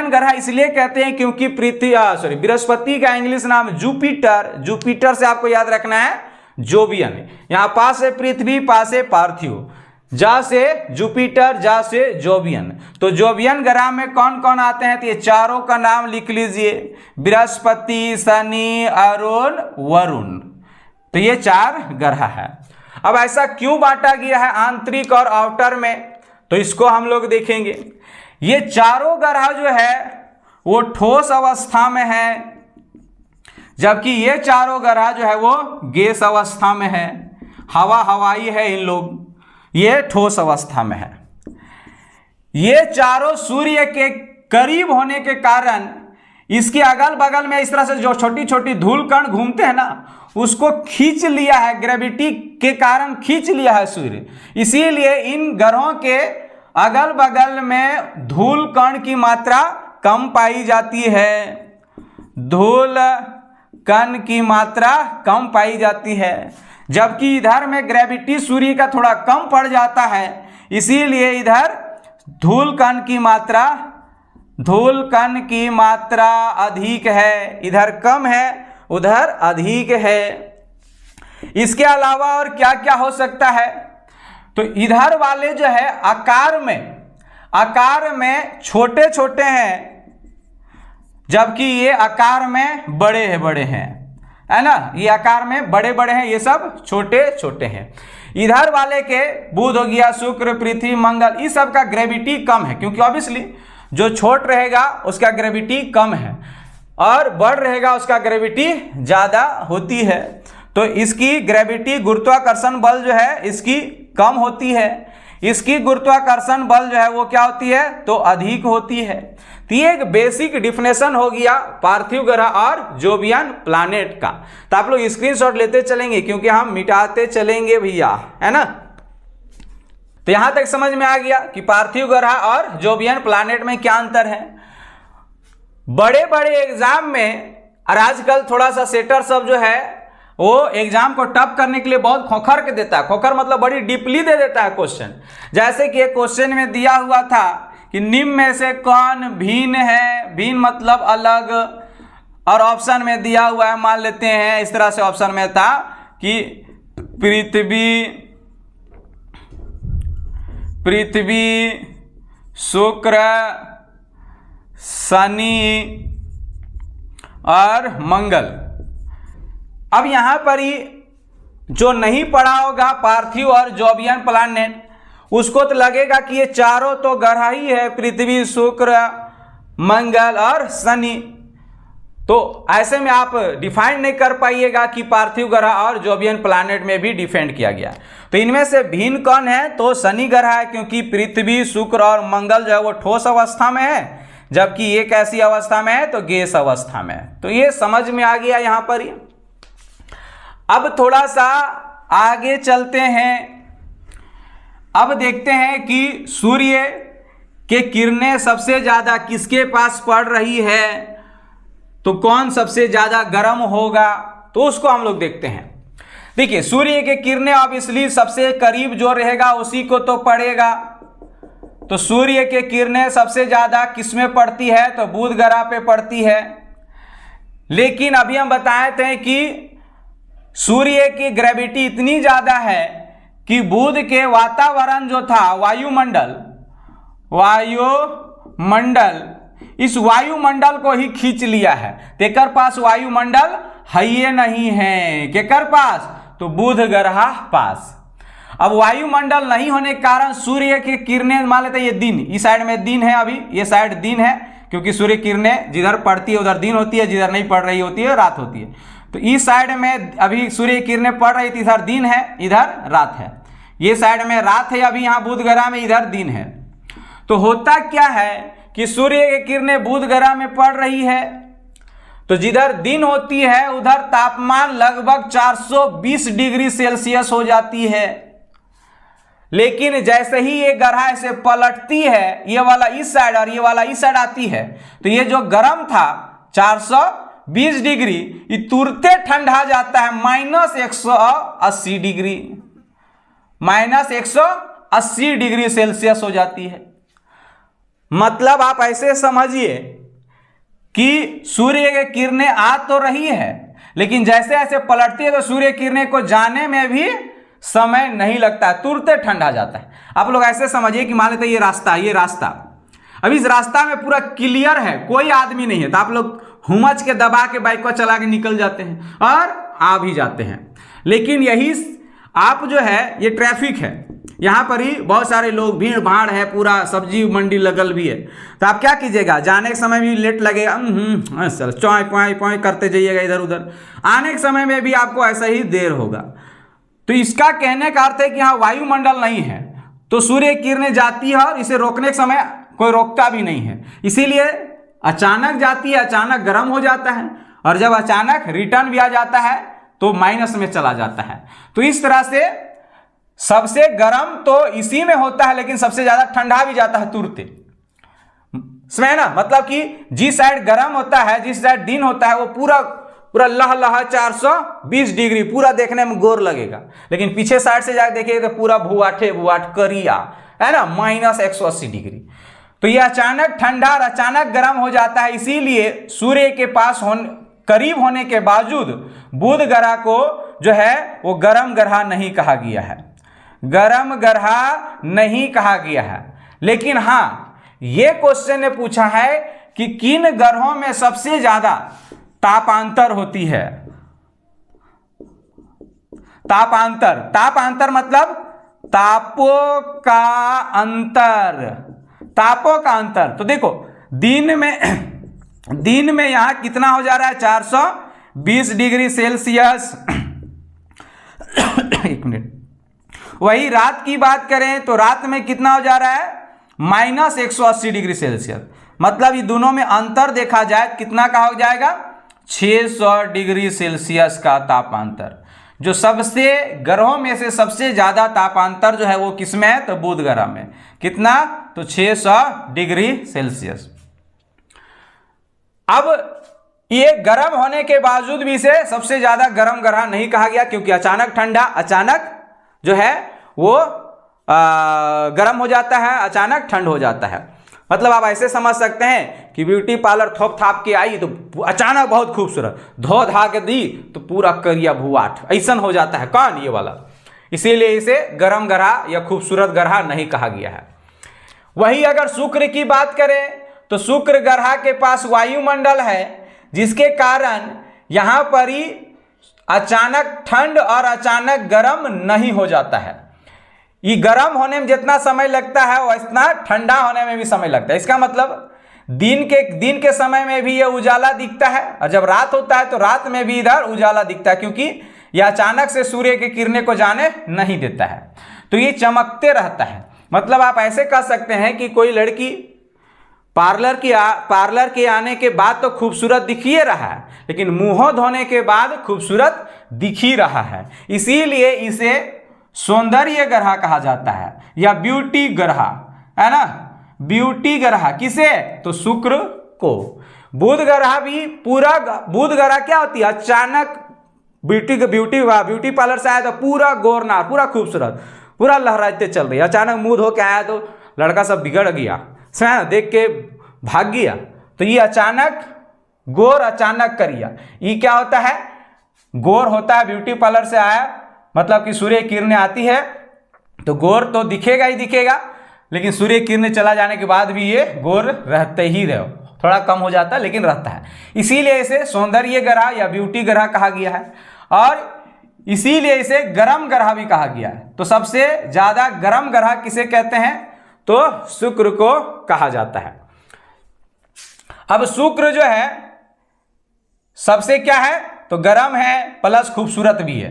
ग्रह इसलिए कहते हैं क्योंकि बृहस्पति का इंग्लिश नाम जुपिटर से आपको याद रखना है जोवियन। यहाँ पा से पृथ्वी, पा से पार्थिव, जा से जुपिटर, जा से जोवियन। तो जोवियन ग्रह में कौन कौन आते हैं, तो ये चारों का नाम लिख लीजिए, बृहस्पति, शनि, अरुण, वरुण। तो ये 4 ग्रह है। अब ऐसा क्यों बांटा गया है आंतरिक और आउटर में, तो इसको हम लोग देखेंगे। ये चारों ग्रह जो है वो ठोस अवस्था में है, जबकि ये चारों ग्रह जो है वो गैस अवस्था में है, हवाई है इन लोग, ये ठोस अवस्था में है। ये चारों सूर्य के करीब होने के कारण इसके अगल बगल में इस तरह से जो छोटी छोटी धूल कण घूमते हैं ना, उसको खींच लिया है, ग्रेविटी के कारण खींच लिया है सूर्य। इसीलिए इन ग्रहों के अगल बगल में धूल कण की मात्रा कम पाई जाती है, धूल कण की मात्रा कम पाई जाती है, जबकि इधर में ग्रेविटी सूर्य का थोड़ा कम पड़ जाता है, इसीलिए इधर धूल कण की मात्रा अधिक है, इधर कम है उधर अधिक है। इसके अलावा और क्या क्या हो सकता है, तो इधर वाले जो है आकार में छोटे छोटे हैं, जबकि ये आकार में बड़े हैं, है ना, ये आकार में बड़े हैं, ये सब छोटे छोटे हैं। इधर वाले के बुध हो गया, शुक्र, पृथ्वी, मंगल, इस सब का ग्रेविटी कम है, क्योंकि ऑब्वियसली जो छोट रहेगा उसका ग्रेविटी कम है और बड़ रहेगा उसका ग्रेविटी ज्यादा होती है। तो इसकी ग्रेविटी, गुरुत्वाकर्षण बल जो है इसकी कम होती है, इसकी गुरुत्वाकर्षण बल जो है वो क्या होती है, तो अधिक होती है। तो ये एक बेसिक डिफिनेशन हो गया पार्थिव ग्रह और जोवियन प्लैनेट का। तो आप लोग स्क्रीनशॉट लेते चलेंगे क्योंकि हम मिटाते चलेंगे भैया, है ना। तो यहां तक समझ में आ गया कि पार्थिव ग्रह और जोवियन प्लैनेट में क्या अंतर है। बड़े एग्जाम में और आजकल थोड़ा सा सेटर सब जो है वो एग्जाम को टफ करने के लिए बहुत खोखर के देता है, खोखर मतलब बड़ी डीपली दे देता है क्वेश्चन। जैसे कि एक क्वेश्चन में दिया हुआ था कि निम्न में से कौन भिन्न है, भिन्न मतलब अलग, और ऑप्शन में दिया हुआ है, मान लेते हैं इस तरह से ऑप्शन में था कि पृथ्वी, शुक्र, शनि और मंगल। अब यहां पर ही जो नहीं पढ़ा होगा पार्थिव और जोवियन प्लैनेट, उसको तो लगेगा कि ये चारों तो ग्रह ही है, पृथ्वी, शुक्र, मंगल और शनि। तो ऐसे में आप डिफाइन नहीं कर पाइएगा कि पार्थिव ग्रह और जोवियन प्लैनेट में भी डिफाइन किया गया। तो इनमें से भिन्न कौन है, तो शनि ग्रह है, क्योंकि पृथ्वी, शुक्र और मंगल जो है वो ठोस अवस्था में है, जबकि ये कैसी अवस्था में है, तो गैस अवस्था में है। तो ये समझ में आ गया यहां पर ही। अब थोड़ा सा आगे चलते हैं। अब देखते हैं कि सूर्य के किरणें सबसे ज्यादा किसके पास पड़ रही है, तो कौन सबसे ज्यादा गर्म होगा, तो उसको हम लोग देखते हैं। देखिए, सूर्य के किरणें ऑब्वियसली सबसे करीब जो रहेगा उसी को तो पड़ेगा। तो सूर्य के किरणें सबसे ज्यादा किसमें पड़ती है, तो बुध ग्रह पे पड़ती है। लेकिन अभी हम बताए थे कि सूर्य की ग्रेविटी इतनी ज्यादा है कि बुध के वातावरण जो था, वायुमंडल, इस वायुमंडल को ही खींच लिया है। तेकर पास वायुमंडल है ये नहीं है केकर पास, तो बुध ग्रह पास। अब वायुमंडल नहीं होने के कारण सूर्य की किरणें, मान लेते हैं ये दिन, इस साइड में दिन है, अभी ये साइड दिन है, क्योंकि सूर्य किरणें जिधर पड़ती है उधर दिन होती है, जिधर नहीं पड़ रही होती है रात होती है। तो इस साइड में अभी सूर्य किरणें पड़ रही थी, इधर दिन है इधर रात है, ये साइड में रात है, अभी यहाँ बुध ग्रह में इधर दिन है। तो होता क्या है कि सूर्य की किरणें बुध ग्रह में पड़ रही है, तो जिधर दिन होती है उधर तापमान लगभग 420 डिग्री सेल्सियस हो जाती है। लेकिन जैसे ही ये ग्रह ऐसे पलटती है, ये वाला इस साइड और ये वाला इस साइड आती है, तो ये जो गर्म था 420 डिग्री, ये तुरंत ठंडा जाता है -180 डिग्री, -180 डिग्री सेल्सियस हो जाती है। मतलब आप ऐसे समझिए कि सूर्य की किरणें आ तो रही है, लेकिन जैसे ऐसे पलटती है तो सूर्य किरणें को जाने में भी समय नहीं लगता है, तुरंत ठंडा जाता है। आप लोग ऐसे समझिए कि मान लेते ये रास्ता, अब इस रास्ता में पूरा क्लियर है, कोई आदमी नहीं है, तो आप लोग हुमच के दबा के बाइक को चला के निकल जाते हैं और आ भी जाते हैं। लेकिन यही आप जो है, ये ट्रैफिक है, यहाँ पर ही बहुत सारे लोग, भीड़ भाड़ है, पूरा सब्जी मंडी लगल भी है, तो आप क्या कीजिएगा, जाने के समय भी लेट लगेगा, चल चौय पॉय पॉय करते जाइएगा इधर उधर, आने के समय में भी आपको ऐसा ही देर होगा। तो इसका कहने का अर्थ है कि यहाँ वायुमंडल नहीं है, तो सूर्य किरणें जाती है और इसे रोकने के समय कोई रोकता भी नहीं है, इसीलिए अचानक जाती है, अचानक गर्म हो जाता है, और जब अचानक रिटर्न भी आ जाता है तो माइनस में चला जाता है। तो इस तरह से सबसे गर्म तो इसी में होता है, लेकिन सबसे ज्यादा ठंडा भी जाता है तुरंत, समझे ना। मतलब कि जिस साइड गर्म होता है, जिस साइड दिन होता है, वो पूरा पूरा लह 420 डिग्री पूरा देखने में गोर लगेगा, लेकिन पीछे साइड से जाकर देखिए तो पूरा भुआठ करिया है ना, -180 डिग्री। तो ये अचानक ठंडा और अचानक गर्म हो जाता है, इसीलिए सूर्य के पास करीब होने के बावजूद बुध ग्रह को जो है वो गर्म ग्रह नहीं कहा गया है, गर्म ग्रह नहीं कहा गया है। लेकिन हाँ, ये क्वेश्चन ने पूछा है कि किन ग्रहों में सबसे ज्यादा तापांतर होती है। तापांतर मतलब तापों का अंतर। तो देखो दिन में यहां कितना हो जा रहा है, 420 डिग्री सेल्सियस। एक मिनट। वही रात की बात करें तो रात में कितना हो जा रहा है, -180 डिग्री सेल्सियस। मतलब ये दोनों में अंतर देखा जाए कितना का हो जाएगा, 600 डिग्री सेल्सियस का तापांतर। जो सबसे ग्रहों में से सबसे ज्यादा तापांतर जो है वो किसमें है, तो बुध ग्रह में। कितना, तो 600 डिग्री सेल्सियस। अब ये गर्म होने के बावजूद भी इसे सबसे ज्यादा गर्म ग्रह नहीं कहा गया, क्योंकि अचानक ठंडा, अचानक जो है वो गर्म हो जाता है, अचानक ठंड हो जाता है। मतलब आप ऐसे समझ सकते हैं कि ब्यूटी पार्लर थोप थाप के आई तो अचानक बहुत खूबसूरत, धो धा के दी तो पूरा करिया भुआठ, ऐसा हो जाता है कौन, ये वाला। इसीलिए इसे गर्म ग्रह या खूबसूरत ग्रह नहीं कहा गया है। वही अगर शुक्र की बात करें तो शुक्र ग्रह के पास वायुमंडल है, जिसके कारण यहां पर ही अचानक ठंड और अचानक गर्म नहीं हो जाता है। ये गर्म होने में जितना समय लगता है वैसा ठंडा होने में भी समय लगता है। इसका मतलब दिन के समय में भी ये उजाला दिखता है, और जब रात होता है तो रात में भी इधर उजाला दिखता है, क्योंकि यह अचानक से सूर्य की किरणें को जाने नहीं देता है, तो ये चमकते रहता है। मतलब आप ऐसे कह सकते हैं कि कोई लड़की पार्लर के आने के बाद तो खूबसूरत दिख ही रहा है, लेकिन मुंह धोने के बाद खूबसूरत दिख ही रहा है। इसीलिए इसे सौंदर्य ग्रह कहा जाता है, या ब्यूटी ग्रह, है ना। ब्यूटी ग्रह किसे, तो शुक्र को। बुध ग्रह भी पूरा, बुध ग्रह क्या होती है, अचानक ब्यूटी पार्लर से आया तो पूरा गोरनार, पूरा खूबसूरत, पूरा लहराते चल रही है। अचानक मुंह धो के आया तो लड़का सब बिगड़ गया, देख के भाग गया। तो ये अचानक गोर, अचानक करिया, ये क्या होता है, गोर होता है। ब्यूटी पार्लर से आया मतलब कि सूर्य किरणें आती है तो गोर तो दिखेगा ही दिखेगा, लेकिन सूर्य किरणें चला जाने के बाद भी ये गोर रहते ही रहो, थोड़ा कम हो जाता है लेकिन रहता है, इसीलिए इसे सौंदर्य ग्रह या ब्यूटी ग्रह कहा गया है, और इसीलिए इसे गर्म ग्रह भी कहा गया है। तो सबसे ज्यादा गर्म ग्रह किसे कहते हैं, तो शुक्र को कहा जाता है। अब शुक्र जो है सबसे क्या है, तो गर्म है प्लस खूबसूरत भी है।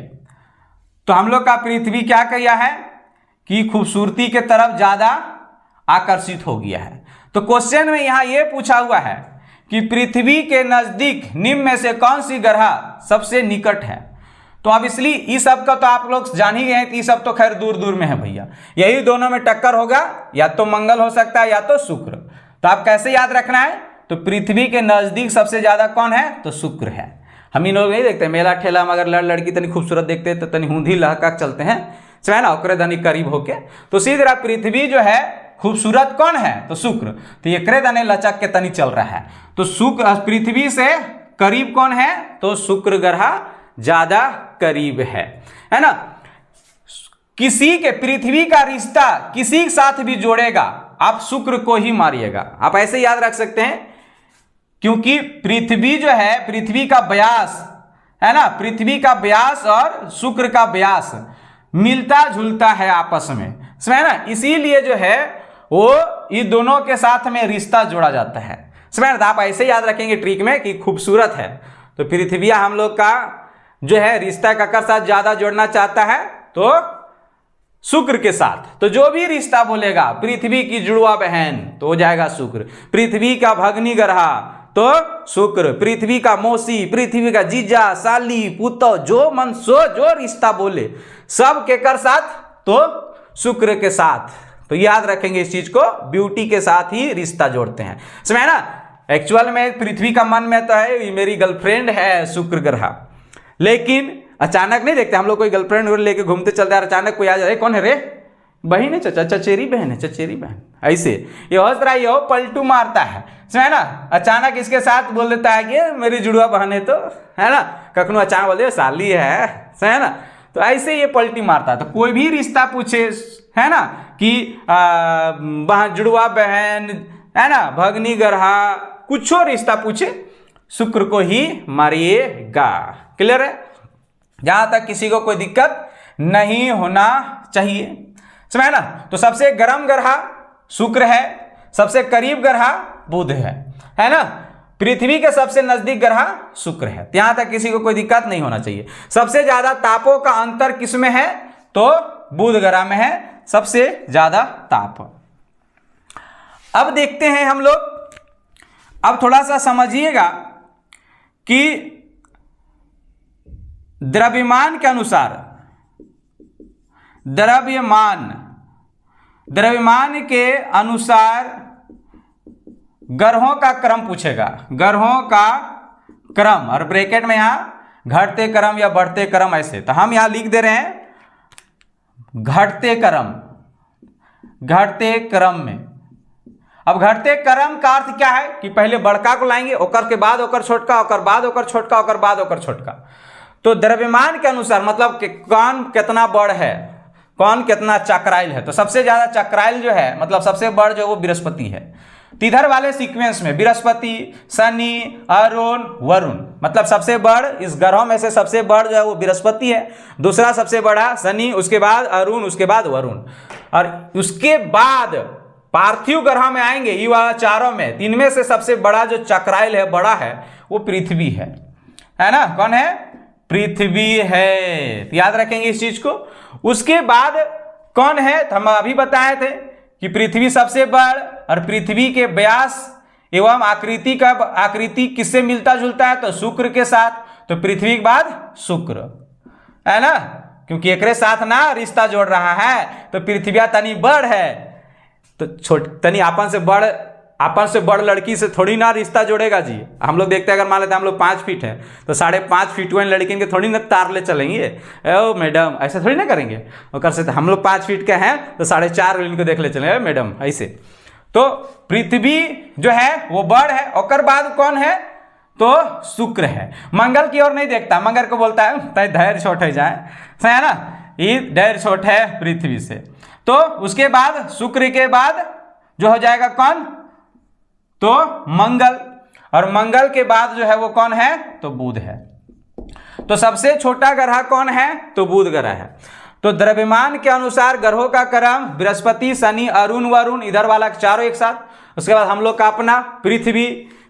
तो हम लोग का पृथ्वी क्या किया है कि खूबसूरती के तरफ ज्यादा आकर्षित हो गया है। तो क्वेश्चन में यहां यह पूछा हुआ है कि पृथ्वी के नजदीक निम्न में से कौन सी ग्रह सबसे निकट है। तो अब इसलिए इस सब का तो आप लोग जान ही गए हैं कि ये सब तो खैर दूर दूर में है भैया, यही दोनों में टक्कर होगा, या तो मंगल हो सकता है या तो शुक्र। तो आप कैसे याद रखना है, तो पृथ्वी के नजदीक सबसे ज्यादा कौन है, तो शुक्र है। हम इन लोग नहीं देखते मेला ठेला में अगर लड़की तनी खूबसूरत देखते हैं तो तनी हुंधी लहका चलते हैं, है ना, ओकरे धनी करीब होके। तो सीधी तरह पृथ्वी जो है खूबसूरत कौन है, तो शुक्र, तो एकरे धने लचक के तनी चल रहा है। तो शुक्र पृथ्वी से करीब कौन है, तो शुक्र ग्रह ज्यादा करीब है ना। किसी के पृथ्वी का रिश्ता किसी के साथ भी जोड़ेगा आप शुक्र को ही मारिएगा, आप ऐसे याद रख सकते हैं, क्योंकि पृथ्वी जो है, पृथ्वी का व्यास है ना, पृथ्वी का व्यास और शुक्र का व्यास मिलता जुलता है आपस में, समझे ना, इसीलिए जो है वो ये दोनों के साथ में रिश्ता जोड़ा जाता है, समझे ना। आप ऐसे याद रखेंगे ट्रिक में कि खूबसूरत है तो पृथ्वी हम लोग का जो है रिश्ता ककर साथ ज्यादा जोड़ना चाहता है तो शुक्र के साथ। तो जो भी रिश्ता बोलेगा पृथ्वी की जुड़वा बहन तो हो जाएगा शुक्र, पृथ्वी का भगनी ग्रह तो शुक्र, पृथ्वी का मौसी, पृथ्वी का जीजा, साली, पुतो, जो मन सो जो रिश्ता बोले सब केकर साथ, तो शुक्र के साथ। तो याद रखेंगे इस चीज को, ब्यूटी के साथ ही रिश्ता जोड़ते हैं, समझे ना। एक्चुअल में पृथ्वी का मन में तो है मेरी गर्लफ्रेंड है शुक्र ग्रह, लेकिन अचानक नहीं देखते हम लोग कोई गर्लफ्रेंड लेके घूमते चलते हैं, अचानक कोई आ जाए, कौन है रे, बहन है, चाचा चचेरी बहन है, चचेरी बहन, ऐसे ये हंस रहा है, ये पलटू मारता है ना, अचानक इसके साथ बोल देता है कि मेरी जुड़वा बहन है, तो है ना, कखनो अचानक बोल दे साली है ना, तो ऐसे ये पलटी मारता है। तो कोई भी रिश्ता पूछे है ना कि जुड़वा बहन है ना, भगनी ग्रह, कुछ रिश्ता पूछे शुक्र को ही मारिएगा, क्लियर है। जहां तक किसी को कोई दिक्कत नहीं होना चाहिए, समझे ना। तो सबसे गर्म ग्रह शुक्र है, सबसे करीब ग्रह बुध है ना, पृथ्वी के सबसे नजदीक ग्रह शुक्र है, यहां तक किसी को कोई दिक्कत नहीं होना चाहिए। सबसे ज्यादा तापों का अंतर किसमें है, तो बुध ग्रह में है सबसे ज्यादा ताप। अब देखते हैं हम लोग, अब थोड़ा सा समझिएगा कि द्रव्यमान के अनुसार, द्रव्यमान के अनुसार ग्रहों का क्रम पूछेगा, ग्रहों का क्रम, और ब्रैकेट में यहां घटते क्रम या बढ़ते क्रम ऐसे। तो हम यहां लिख दे रहे हैं घटते क्रम में। अब घटते क्रम का अर्थ क्या है कि पहले बड़का को लाएंगे, ओकर के बाद ओकर छोटका, ओकर बाद ओकर छोटका, ओकर बाद ओकर छोटका। तो द्रव्यमान के अनुसार मतलब कि कौन कितना बड़ है, कौन कितना चक्राइल है। तो सबसे ज्यादा चक्राइल जो है मतलब सबसे बड़ जो वो बृहस्पति है। तो इधर वाले सीक्वेंस में बृहस्पति, शनि, अरुण, वरुण, मतलब सबसे बड़ इस ग्रहों में से सबसे बड़ जो है वो बृहस्पति है, दूसरा सबसे बड़ा शनि, उसके बाद अरुण, उसके बाद वरुण, और उसके बाद पार्थिव ग्रह में आएंगे ये वाला चारों में, इनमें से सबसे बड़ा जो चक्राइल है, बड़ा है, वो पृथ्वी है ना। कौन है, पृथ्वी है, याद रखेंगे इस चीज को। उसके बाद कौन है, तो हम अभी बताए थे कि पृथ्वी सबसे बड़, और पृथ्वी के व्यास एवं आकृति किससे मिलता जुलता है, तो शुक्र के साथ। तो पृथ्वी के बाद शुक्र है ना, क्योंकि एक साथ ना रिश्ता जोड़ रहा है, तो पृथ्वी तनी बड़ है, तो तनी आपन से बड़ लड़की से थोड़ी ना रिश्ता जोड़ेगा जी। हम लोग देखते हैं अगर मान लेते हैं हम लोग 5 फीट है तो 5.5 फीट वाली लड़की के थोड़ी ना तार ले चलेंगे, ओ मैडम ऐसा थोड़ी ना करेंगे। और कर सकते हम लोग 5 फीट के हैं तो 4.5 इनको देख ले चलेंगे मैडम ऐसे। तो पृथ्वी जो है वो बड़ है, और बाद कौन है, तो शुक्र है। मंगल की ओर नहीं देखता, मंगल को बोलता है धैर्य छोट है जाए, सही है ना, ये धैर्य छोट है पृथ्वी से। तो उसके बाद शुक्र के बाद जो हो जाएगा कौन, तो मंगल, और मंगल के बाद जो है वो कौन है, तो बुध है। तो सबसे छोटा ग्रह कौन है, तो बुध ग्रह है। तो द्रव्यमान के अनुसार ग्रहों का क्रम बृहस्पति, शनि, अरुण, वरुण, इधर वाला चारों एक साथ। उसके बाद हम लोग का अपना पृथ्वी,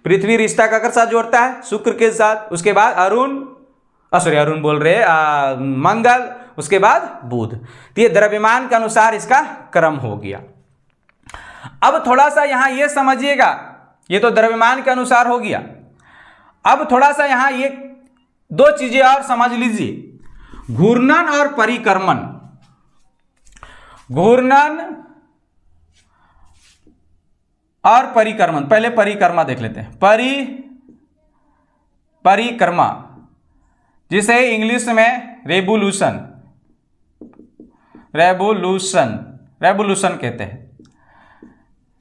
पृथ्वी रिश्ता का साथ जोड़ता है शुक्र के साथ। उसके बाद अरुण बोल रहे मंगल, उसके बाद बुध। तो ये द्रव्यमान के अनुसार इसका क्रम हो गया। अब थोड़ा सा यहां ये समझिएगा, ये तो द्रव्यमान के अनुसार हो गया। अब थोड़ा सा यहां ये दो चीजें और समझ लीजिए, घूर्णन और परिक्रमण। घूर्णन और परिक्रमण, पहले परिक्रमा देख लेते हैं। परिक्रमा, जिसे इंग्लिश में रेवोल्यूशन कहते हैं,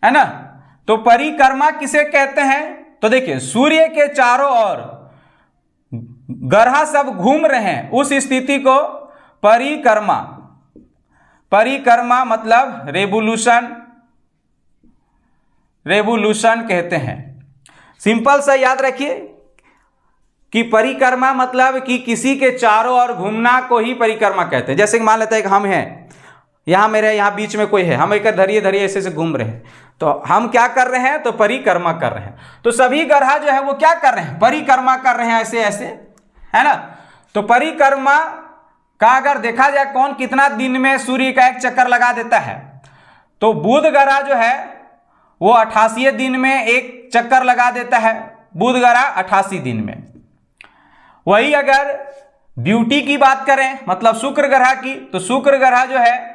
है ना। तो परिक्रमा किसे कहते हैं, तो देखिए सूर्य के चारों ओर ग्रह सब घूम रहे हैं, उस स्थिति को परिक्रमा मतलब रेवोल्यूशन कहते हैं। सिंपल सा याद रखिए कि परिक्रमा मतलब कि किसी के चारों ओर घूमना को ही परिक्रमा कहते हैं। जैसे कि मान लेते हैं कि हम हैं यहां, मेरे यहां बीच में कोई है, हम एक धरिए ऐसे घूम रहे हैं, तो हम क्या कर रहे हैं, तो परिक्रमा कर रहे हैं। तो सभी ग्रह जो है वो क्या कर रहे हैं, परिक्रमा कर रहे हैं, ऐसे, है ना। तो परिक्रमा का अगर देखा जाए कौन कितना दिन में सूर्य का एक चक्कर लगा देता है, तो बुध ग्रह जो है वो 88 दिन में एक चक्कर लगा देता है, बुध ग्रह 88 दिन में। वही अगर ड्यूटी की बात करें, मतलब शुक्र ग्रह की, तो शुक्र ग्रह जो है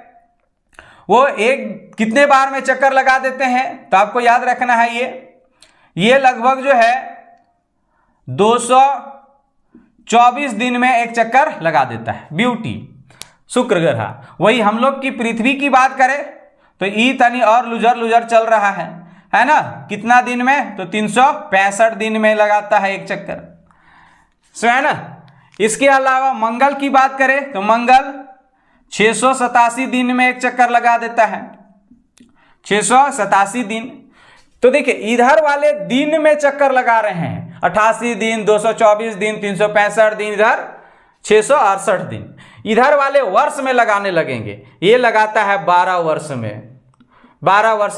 वो एक कितने बार में चक्कर लगा देते हैं, तो आपको याद रखना है ये लगभग जो है 224 दिन में एक चक्कर लगा देता है ड्यूटी, शुक्र ग्रह। वही हम लोग की पृथ्वी की बात करें तो ई तनी और लुजर चल रहा है ना, कितना दिन में, तो 365 दिन में लगाता है एक चक्कर, है ना। इसके अलावा मंगल की बात करें तो मंगल 687 दिन में एक चक्कर लगा देता है, 687 दिन। तो देखिए इधर वाले दिन में चक्कर लगा रहे हैं, 88 दिन, 224 दिन, 365 दिन, इधर 668 दिन। इधर वाले वर्ष में लगाने लगेंगे, ये लगाता है 12 वर्ष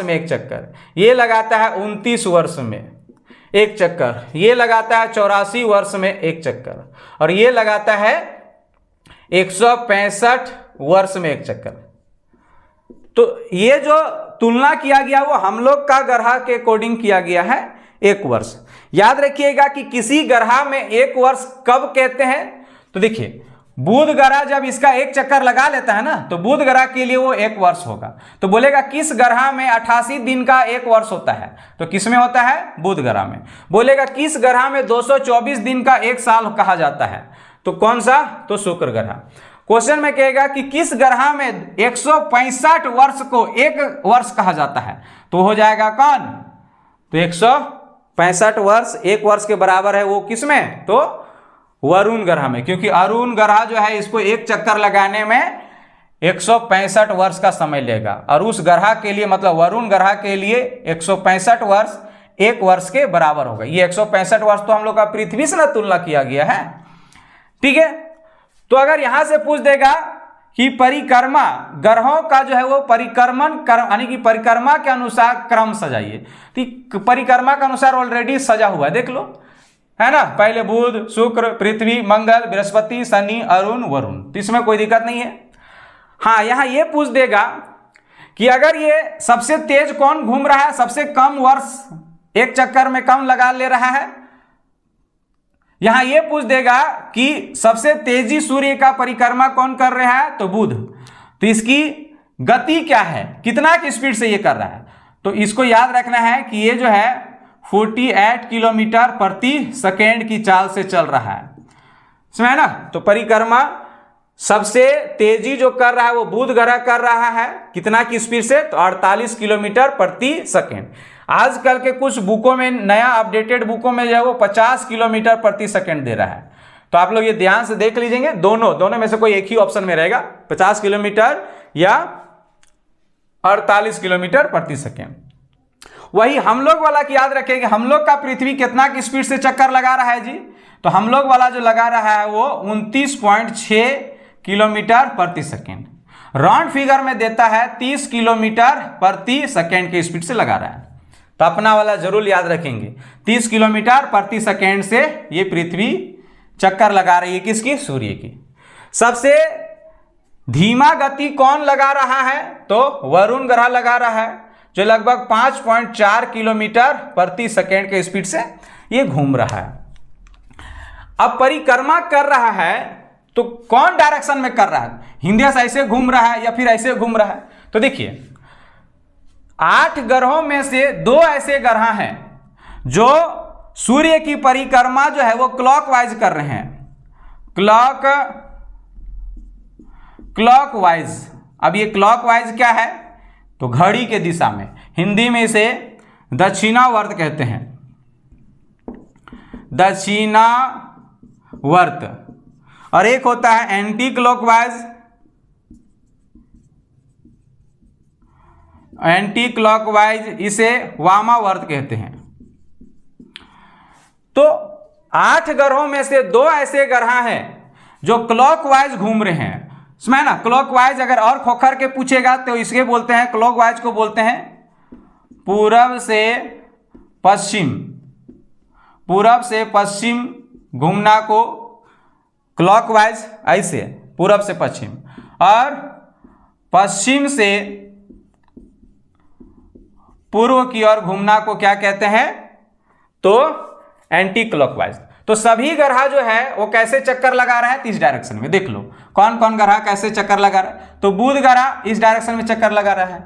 में एक चक्कर, ये लगाता है 29 वर्ष में एक चक्कर, ये लगाता है 84 वर्ष में एक चक्कर, और ये लगाता है 165 वर्ष में एक चक्कर। तो ये जो तुलना किया गया वो हम लोग का ग्रह के अकॉर्डिंग किया गया है 1 वर्ष। याद रखिएगा कि किसी ग्रह में 1 वर्ष कब कहते हैं, तो देखिए बुध ग्रह जब इसका एक चक्कर लगा लेता है ना, तो बुध ग्रह के लिए वो 1 वर्ष होगा। तो बोलेगा किस ग्रह में 88 दिन का 1 वर्ष होता है, तो किस में होता है, बुध ग्रह में। बोलेगा किस ग्रह में 224 दिन का 1 साल कहा जाता है, तो कौन सा, तो शुक्र ग्रह। क्वेश्चन में कहेगा कि किस ग्रह में 165 वर्ष को 1 वर्ष कहा जाता है, तो हो जाएगा कौन, तो 165 वर्ष 1 वर्ष के बराबर है, वो किस में, तो वरुण ग्रह में। क्योंकि अरुण ग्रह जो है इसको एक चक्कर लगाने में 165 वर्ष का समय लेगा, और उस ग्रह के लिए मतलब वरुण ग्रह के लिए 165 वर्ष 1 वर्ष के बराबर होगा। ये 165 वर्ष तो हम लोग का पृथ्वी से ना तुलना किया गया है, ठीक है। तो अगर यहां से पूछ देगा कि परिक्रमा ग्रहों का जो है वो परिक्रमण यानी कि परिक्रमा के अनुसार क्रम सजाइए, तो परिक्रमा के अनुसार ऑलरेडी सजा हुआ है, देख लो, है ना। पहले बुध, शुक्र, पृथ्वी, मंगल, बृहस्पति, शनि, अरुण, वरुण, तो इसमें कोई दिक्कत नहीं है। हाँ, यहां ये पूछ देगा कि अगर ये सबसे तेज कौन घूम रहा है, सबसे कम वर्ष एक चक्कर में कम लगा ले रहा है। यहां ये पूछ देगा कि सबसे तेजी सूर्य का परिक्रमा कौन कर रहा है, तो बुध, तो इसकी गति क्या है, कितना की स्पीड से ये कर रहा है, तो इसको याद रखना है कि ये जो है 48 किलोमीटर प्रति सेकेंड की चाल से चल रहा है, समझे ना। तो परिक्रमा सबसे तेजी जो कर रहा है वो बुध ग्रह कर रहा है, कितना की स्पीड से, तो 48 किलोमीटर प्रति सेकेंड। आजकल के कुछ बुकों में, नया अपडेटेड बुकों में जो है वो 50 किलोमीटर प्रति सेकेंड दे रहा है। तो आप लोग ये ध्यान से देख लीजिएंगे, दोनों में से कोई एक ही ऑप्शन में रहेगा, 50 किलोमीटर या 48 किलोमीटर प्रति सेकेंड। वही हम लोग वाला की याद रखेंगे, हम लोग का पृथ्वी कितना की स्पीड से चक्कर लगा रहा है जी, तो हम लोग वाला जो लगा रहा है वो 29.6 किलोमीटर प्रति सेकेंड, राउंड फिगर में देता है 30 किलोमीटर प्रति सेकेंड के स्पीड से लगा रहा है। तो अपना वाला जरूर याद रखेंगे, 30 किलोमीटर प्रति सेकेंड से ये पृथ्वी चक्कर लगा रही है किसकी, सूर्य की। सबसे धीमा गति कौन लगा रहा है, तो वरुण ग्रह लगा रहा है, जो लगभग 5.4 किलोमीटर प्रति सेकेंड के स्पीड से ये घूम रहा है। अब परिक्रमा कर रहा है तो कौन डायरेक्शन में कर रहा है, हिंदुस्तान से ऐसे घूम रहा है या फिर ऐसे घूम रहा है। तो देखिए 8 ग्रहों में से 2 ऐसे ग्रह हैं जो सूर्य की परिक्रमा जो है वो क्लॉकवाइज कर रहे हैं, क्लॉकवाइज। अब ये क्लॉकवाइज क्या है, तो घड़ी के दिशा में, हिंदी में इसे दक्षिणावर्त कहते हैं, दक्षिणावर्त। और एक होता है एंटी क्लॉकवाइज, एंटी क्लॉकवाइज इसे वामावर्त कहते हैं। तो 8 ग्रहों में से 2 ऐसे ग्रह हैं जो क्लॉकवाइज घूम रहे हैं, इसमें ना क्लॉकवाइज अगर और खोखर के पूछेगा तो इसके बोलते हैं, क्लॉकवाइज को बोलते हैं पूरब से पश्चिम, पूरब से पश्चिम घूमना को क्लॉकवाइज, ऐसे पूरब से पश्चिम, और पश्चिम से पूर्व की ओर घूमना को क्या कहते हैं, तो एंटी क्लॉकवाइज। तो सभी ग्रह जो है वो कैसे चक्कर लगा रहे हैं, इस डायरेक्शन में। देख लो कौन कौन ग्रह कैसे चक्कर लगा रहा है, तो बुध ग्रह इस डायरेक्शन में चक्कर लगा रहा है,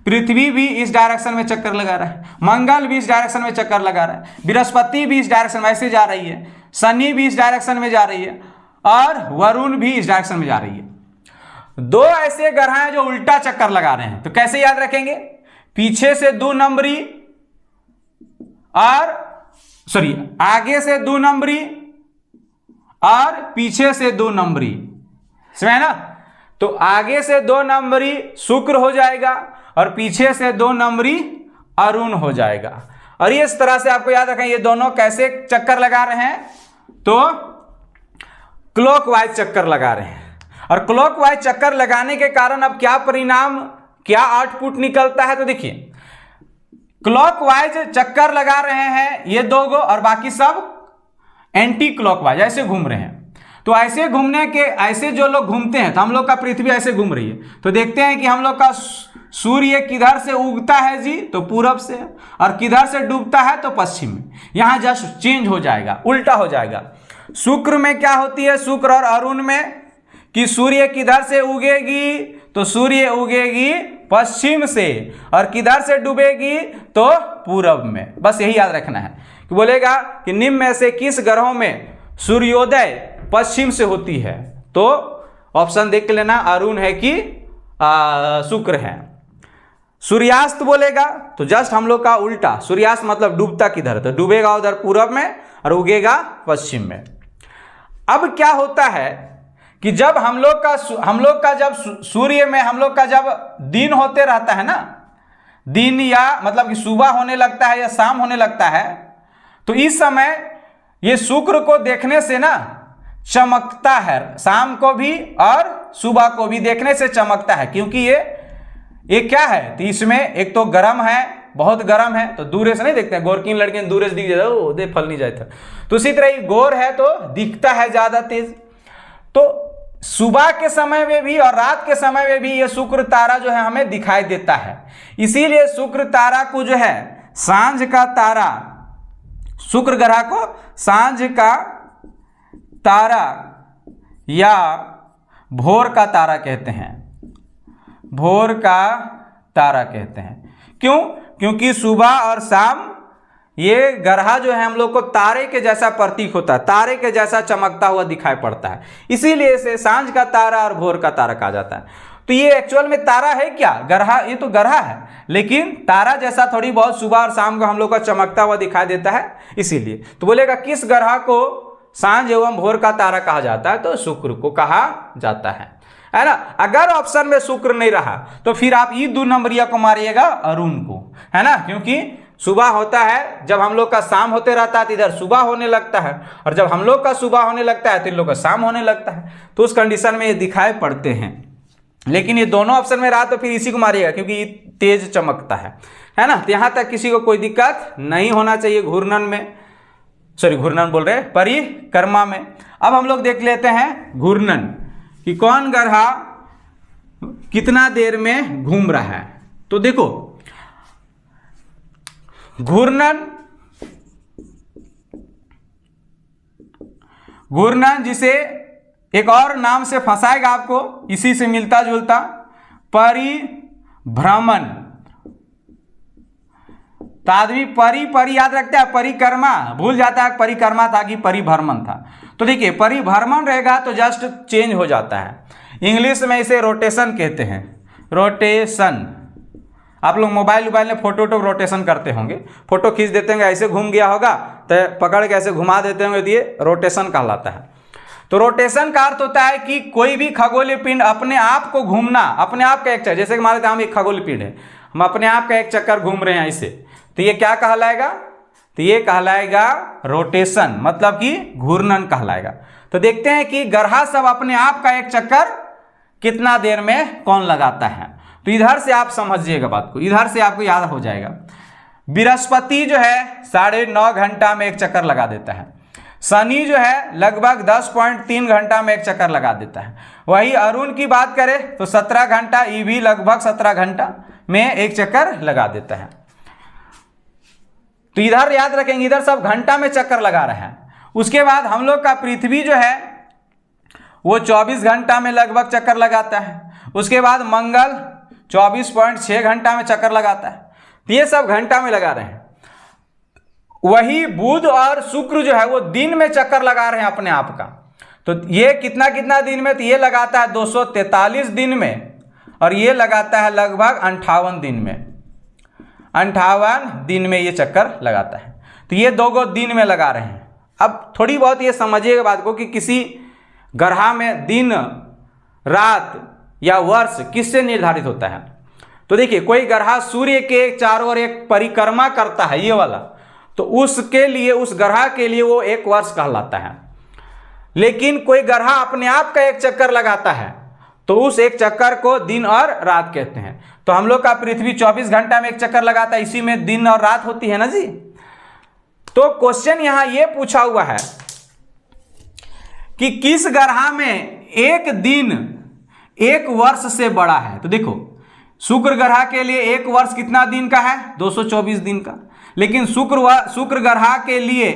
पृथ्वी भी इस डायरेक्शन में चक्कर लगा रहा है, मंगल भी इस डायरेक्शन में चक्कर लगा रहा है, बृहस्पति भी इस डायरेक्शन में ऐसे जा रही है, शनि भी इस डायरेक्शन में जा रही है, और वरुण भी इस डायरेक्शन में जा रही है। 2 ऐसे ग्रह हैं जो उल्टा चक्कर लगा रहे हैं, तो कैसे याद रखेंगे, पीछे से 2 नंबरी और आगे से 2 नंबरी और पीछे से 2 नंबरी, समझे ना। तो आगे से 2 नंबरी शुक्र हो जाएगा और पीछे से 2 नंबरी अरुण हो जाएगा। और ये इस तरह से आपको याद रखें, ये दोनों कैसे चक्कर लगा रहे हैं, तो क्लॉकवाइज चक्कर लगा रहे हैं। और क्लॉकवाइज चक्कर लगाने के कारण अब क्या परिणाम, क्या आउटपुट निकलता है, तो देखिए क्लॉकवाइज चक्कर लगा रहे हैं ये 2 गो, और बाकी सब एंटी क्लॉकवाइज ऐसे घूम रहे हैं। तो ऐसे घूमने के, ऐसे जो लोग घूमते हैं, तो हम लोग का पृथ्वी ऐसे घूम रही है, तो देखते हैं कि हम लोग का सूर्य किधर से उगता है जी, तो पूरब से, और किधर से डूबता है तो पश्चिम में। यहां जस्ट चेंज हो जाएगा, उल्टा हो जाएगा। शुक्र में क्या होती है, शुक्र और अरुण में, कि सूर्य किधर से उगेगी, तो सूर्य उगेगी पश्चिम से, और किधर से डूबेगी तो पूरब में। बस यही याद रखना है कि बोलेगा कि निम्न में से किस ग्रहों में सूर्योदय पश्चिम से होती है, तो ऑप्शन देख लेना, अरुण है कि शुक्र है। सूर्यास्त बोलेगा तो जस्ट हम लोग का उल्टा, सूर्यास्त मतलब डूबता किधर, तो डूबेगा उधर पूरब में और उगेगा पश्चिम में। अब क्या होता है कि जब हम लोग का जब सूर्य में हम लोग का जब दिन होते रहता है ना, दिन या मतलब कि सुबह होने लगता है या शाम होने लगता है, तो इस समय ये शुक्र को देखने से ना चमकता है, शाम को भी और सुबह को भी देखने से चमकता है, क्योंकि ये क्या है, तो इसमें एक तो गर्म है, बहुत गर्म है, तो दूर से नहीं देखते हैं, गोरकीन लड़के दूर से दिख जाता है, दे फल नहीं जाता। तो इसी तरह गोर है तो दिखता है ज्यादा तेज। तो सुबह के समय में भी और रात के समय में भी ये शुक्र तारा जो है हमें दिखाई देता है। इसीलिए शुक्र तारा को जो है सांझ का तारा, शुक्र ग्रह को सांझ का तारा या भोर का तारा कहते हैं, भोर का तारा कहते हैं। क्यों? क्योंकि सुबह और शाम ये ग्रह जो है हम लोग को तारे के जैसा प्रतीक होता है, तारे के जैसा चमकता हुआ दिखाई पड़ता है, इसीलिए इसे सांझ का तारा और भोर का तारा कहा जाता है। तो ये एक्चुअल में तारा है क्या, ग्रह, ये तो ग्रह है, लेकिन तारा जैसा थोड़ी बहुत सुबह और शाम को हम लोग का चमकता हुआ दिखाई देता है, इसीलिए। तो बोलेगा किस ग्रह को सांझ एवं भोर का तारा कहा जाता है, तो शुक्र को कहा जाता है ना। अगर ऑप्शन में शुक्र नहीं रहा तो फिर आप ये 2 नंबरिया को मारिएगा अरुण को, है ना, क्योंकि सुबह होता है जब हम लोग का शाम होते रहता है तो इधर सुबह होने लगता है, और जब हम लोग का सुबह होने लगता है तो इन लोग का शाम होने लगता है। तो उस कंडीशन में ये दिखाई पड़ते हैं। लेकिन ये दोनों ऑप्शन में रहा तो फिर इसी को मारिएगा, क्योंकि ये तेज चमकता है ना। तो यहाँ तक किसी को कोई दिक्कत नहीं होना चाहिए घूर्णन में, सॉरी घूर्णन बोल रहे परिक्रमा में। अब हम लोग देख लेते हैं घूर्णन कि कौन ग्रह कितना देर में घूम रहा है। तो देखो घूर्णन जिसे एक और नाम से फंसाएगा आपको, इसी से मिलता जुलता परिभ्रमण। तो आदमी परी याद रखता है, परिक्रमा भूल जाता है, परिक्रमा था कि परिभ्रमण था। तो देखिए परिभ्रमण रहेगा तो जस्ट चेंज हो जाता है। इंग्लिश में इसे रोटेशन कहते हैं, रोटेशन। आप लोग मोबाइल में फोटो रोटेशन करते होंगे, फोटो खींच देते होंगे, ऐसे घूम गया होगा तो पकड़ के ऐसे घुमा देते होंगे, तो ये रोटेशन कहलाता है। तो रोटेशन का अर्थ होता है कि कोई भी खगोलीय पिंड अपने आप को घूमना, अपने आप का एक चक्कर, जैसे कि मान लेते हैं हम एक खगोलीय पिंड है, हम अपने आप का एक चक्कर घूम रहे हैं ऐसे, तो ये क्या कहलाएगा? तो ये कहलाएगा रोटेशन, मतलब कि घूर्णन कहलाएगा। तो देखते हैं कि ग्रह सब अपने आप का एक चक्कर कितना देर में कौन लगाता है। तो इधर से आप समझिएगा बात को, इधर से आपको याद हो जाएगा। बृहस्पति जो है 9.5 घंटा में एक चक्कर लगा देता है, शनि जो है लगभग 10.3 घंटा में एक चक्कर लगा देता है। वही अरुण की बात करें तो 17 घंटा, ये भी लगभग 17 घंटा में एक चक्कर लगा देता है। तो इधर याद रखेंगे, इधर सब घंटा में चक्कर लगा रहे हैं। उसके बाद हम लोग का पृथ्वी जो है वो 24 घंटा में लगभग चक्कर लगाता है। उसके बाद मंगल 24.6 घंटा में चक्कर लगाता है। तो ये सब घंटा में लगा रहे हैं। वही बुध और शुक्र जो है वो दिन में चक्कर लगा रहे हैं अपने आप का। तो ये कितना कितना दिन में? तो ये लगाता है 243 दिन में, और ये लगाता है लगभग 58 दिन में। 58 दिन में ये चक्कर लगाता है। तो ये दो दिन में लगा रहे हैं। अब थोड़ी बहुत ये समझिएगा बात को कि किसी ग्रह में दिन, रात या वर्ष किससे निर्धारित होता है। तो देखिए कोई ग्रह सूर्य के चारों ओर एक परिक्रमा करता है, ये वाला, तो उसके लिए, उस ग्रह के लिए वो एक वर्ष कहलाता है। लेकिन कोई ग्रह अपने आप का एक चक्कर लगाता है तो उस एक चक्कर को दिन और रात कहते हैं। तो हम लोग का पृथ्वी 24 घंटा में एक चक्कर लगाता है, इसी में दिन और रात होती है ना जी। तो क्वेश्चन यहां ये पूछा हुआ है कि किस ग्रह में एक दिन एक वर्ष से बड़ा है। तो देखो शुक्र ग्रह के लिए एक वर्ष कितना दिन का है? 224 दिन का। लेकिन शुक्र ग्रह के लिए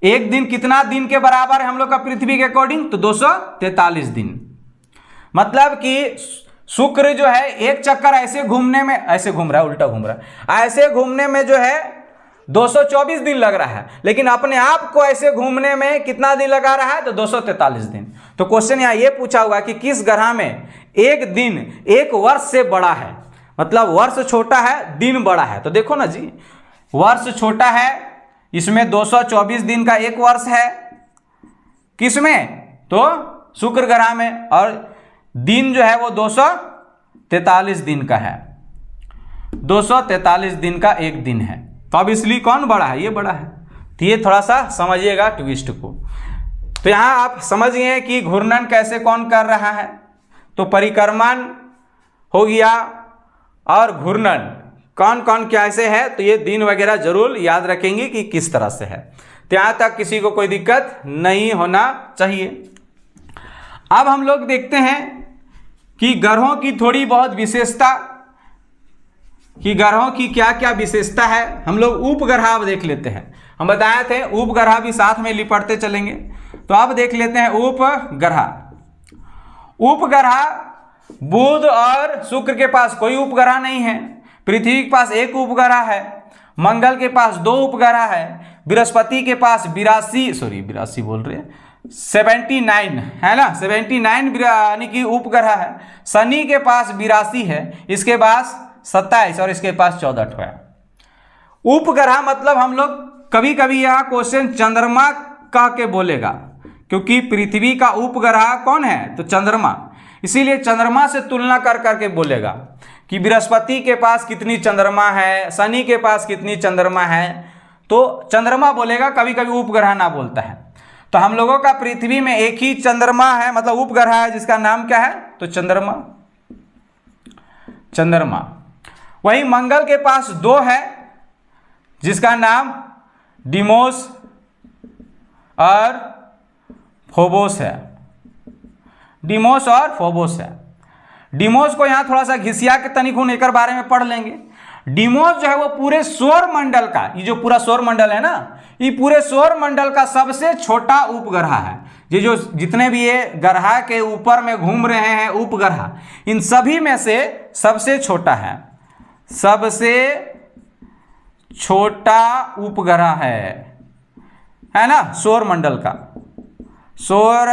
एक दिन कितना दिन के बराबर है हम लोग का पृथ्वी के अकॉर्डिंग? तो 243 दिन। मतलब कि शुक्र जो है एक चक्कर ऐसे घूमने में, ऐसे घूम रहा है, उल्टा घूम रहा है, ऐसे घूमने में जो है 224 दिन लग रहा है, लेकिन अपने आप को ऐसे घूमने में कितना दिन लगा रहा है? तो 243 दिन। तो क्वेश्चन यहाँ ये पूछा हुआ कि किस ग्रह में एक दिन एक वर्ष से बड़ा है, मतलब वर्ष छोटा है दिन बड़ा है। तो देखो ना जी, वर्ष छोटा है, इसमें 224 दिन का एक वर्ष है, किसमें? तो शुक्र ग्रह में, और दिन जो है वो 243 दिन का है, 243 दिन का एक दिन है। तो अब इसलिए कौन बड़ा है? ये बड़ा है। तो ये थोड़ा सा समझिएगा ट्विस्ट को। तो यहाँ आप समझ गए कि घूर्णन कैसे कौन कर रहा है। तो परिक्रमण हो गया और घूर्णन कौन कौन कैसे है, तो ये दिन वगैरह जरूर याद रखेंगे कि किस तरह से है। तो यहाँ तक किसी को कोई दिक्कत नहीं होना चाहिए। अब हम लोग देखते हैं कि ग्रहों की थोड़ी बहुत विशेषता, कि ग्रहों की क्या क्या विशेषता है। हम लोग उपग्रह अब देख लेते हैं। हम बताए थे उपग्रह भी साथ में लिपटते चलेंगे। तो अब देख लेते हैं उपग्रह। उपग्रह बुध और शुक्र के पास कोई उपग्रह नहीं है, पृथ्वी के पास एक उपग्रह है, मंगल के पास 2 उपग्रह है, बृहस्पति के पास 79 है ना, 79 यानी कि उपग्रह है। शनि के पास 82 है, इसके पास 27 और इसके पास 14 है। उपग्रह मतलब हम लोग कभी कभी यहाँ क्वेश्चन चंद्रमा कह के बोलेगा, क्योंकि पृथ्वी का उपग्रह कौन है? तो चंद्रमा। इसीलिए चंद्रमा से तुलना कर करके बोलेगा कि बृहस्पति के पास कितनी चंद्रमा है, शनि के पास कितनी चंद्रमा है, तो चंद्रमा बोलेगा, कभी कभी उपग्रह ना बोलता है। तो हम लोगों का पृथ्वी में एक ही चंद्रमा है, मतलब उपग्रह है, जिसका नाम क्या है, तो चंद्रमा। वही मंगल के पास 2 है, जिसका नाम डिमोस और फोबोस है। डिमोस और फोबोस है। डिमोस को यहाँ थोड़ा सा घिसिया के तनिक एक बारे में पढ़ लेंगे। डिमोस जो है वो पूरे सौर मंडल का, ये जो पूरा सौर मंडल है ना, ये पूरे सौर मंडल का सबसे छोटा उपग्रह है। ये जो जितने भी ये ग्रह के ऊपर में घूम रहे हैं उपग्रह, इन सभी में से सबसे छोटा है, सबसे छोटा उपग्रह है ना, सौर मंडल का। सौर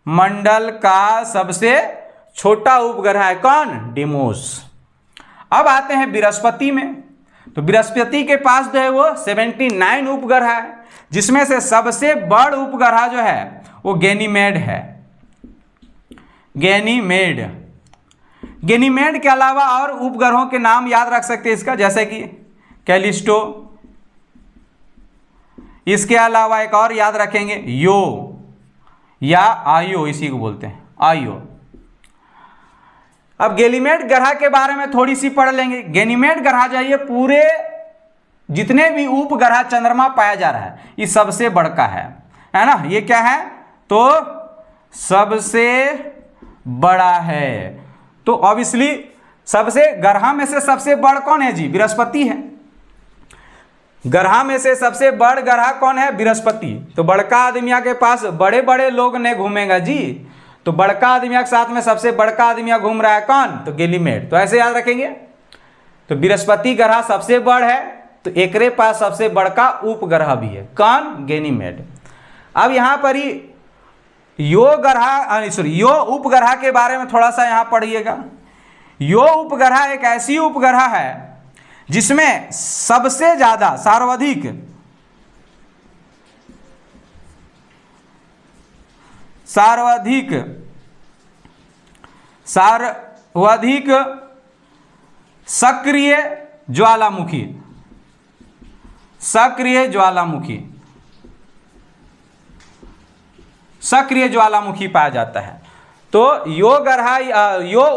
मंडल का सबसे छोटा उपग्रह है कौन, डिमोस। अब आते हैं बृहस्पति में। तो बृहस्पति के पास जो है वो 79 उपग्रह है, जिसमें से सबसे बड़ उपग्रह जो है वो गैनीमेड है। गैनीमेड के अलावा और उपग्रहों के नाम याद रख सकते हैं इसका, जैसे कि कैलिस्टो। इसके अलावा एक और याद रखेंगे, यो या आयो, इसी को बोलते हैं आयो। अब गैनीमेड ग्रह के बारे में थोड़ी सी पढ़ लेंगे। गैनीमेड ग्रह जो है पूरे जितने भी उपग्रह चंद्रमा पाया जा रहा है, ये सबसे बड़का है ना। ये क्या है, तो सबसे बड़ा है। तो ऑब्वियसली सबसे ग्रह में से सबसे बड़ कौन है जी, बृहस्पति है। ग्रह में से सबसे बड़ ग्रह कौन है, बृहस्पति। तो बड़का आदमिया के पास बड़े बड़े लोग ने घूमेगा जी, तो बड़का आदमिया के साथ में सबसे बड़का आदमिया घूम रहा है कौन, तो गैनीमेड। तो ऐसे याद रखेंगे। तो बृहस्पति ग्रह सबसे बड़ है, तो एकरे पास सबसे बड़का उपग्रह भी है कौन, गैनीमेड। अब यहां पर ही यो उपग्रह के बारे में थोड़ा सा यहां पढ़िएगा। यो उपग्रह एक ऐसी उपग्रह है जिसमें सबसे ज्यादा सर्वाधिक सक्रिय ज्वालामुखी पाया जाता है। तो यो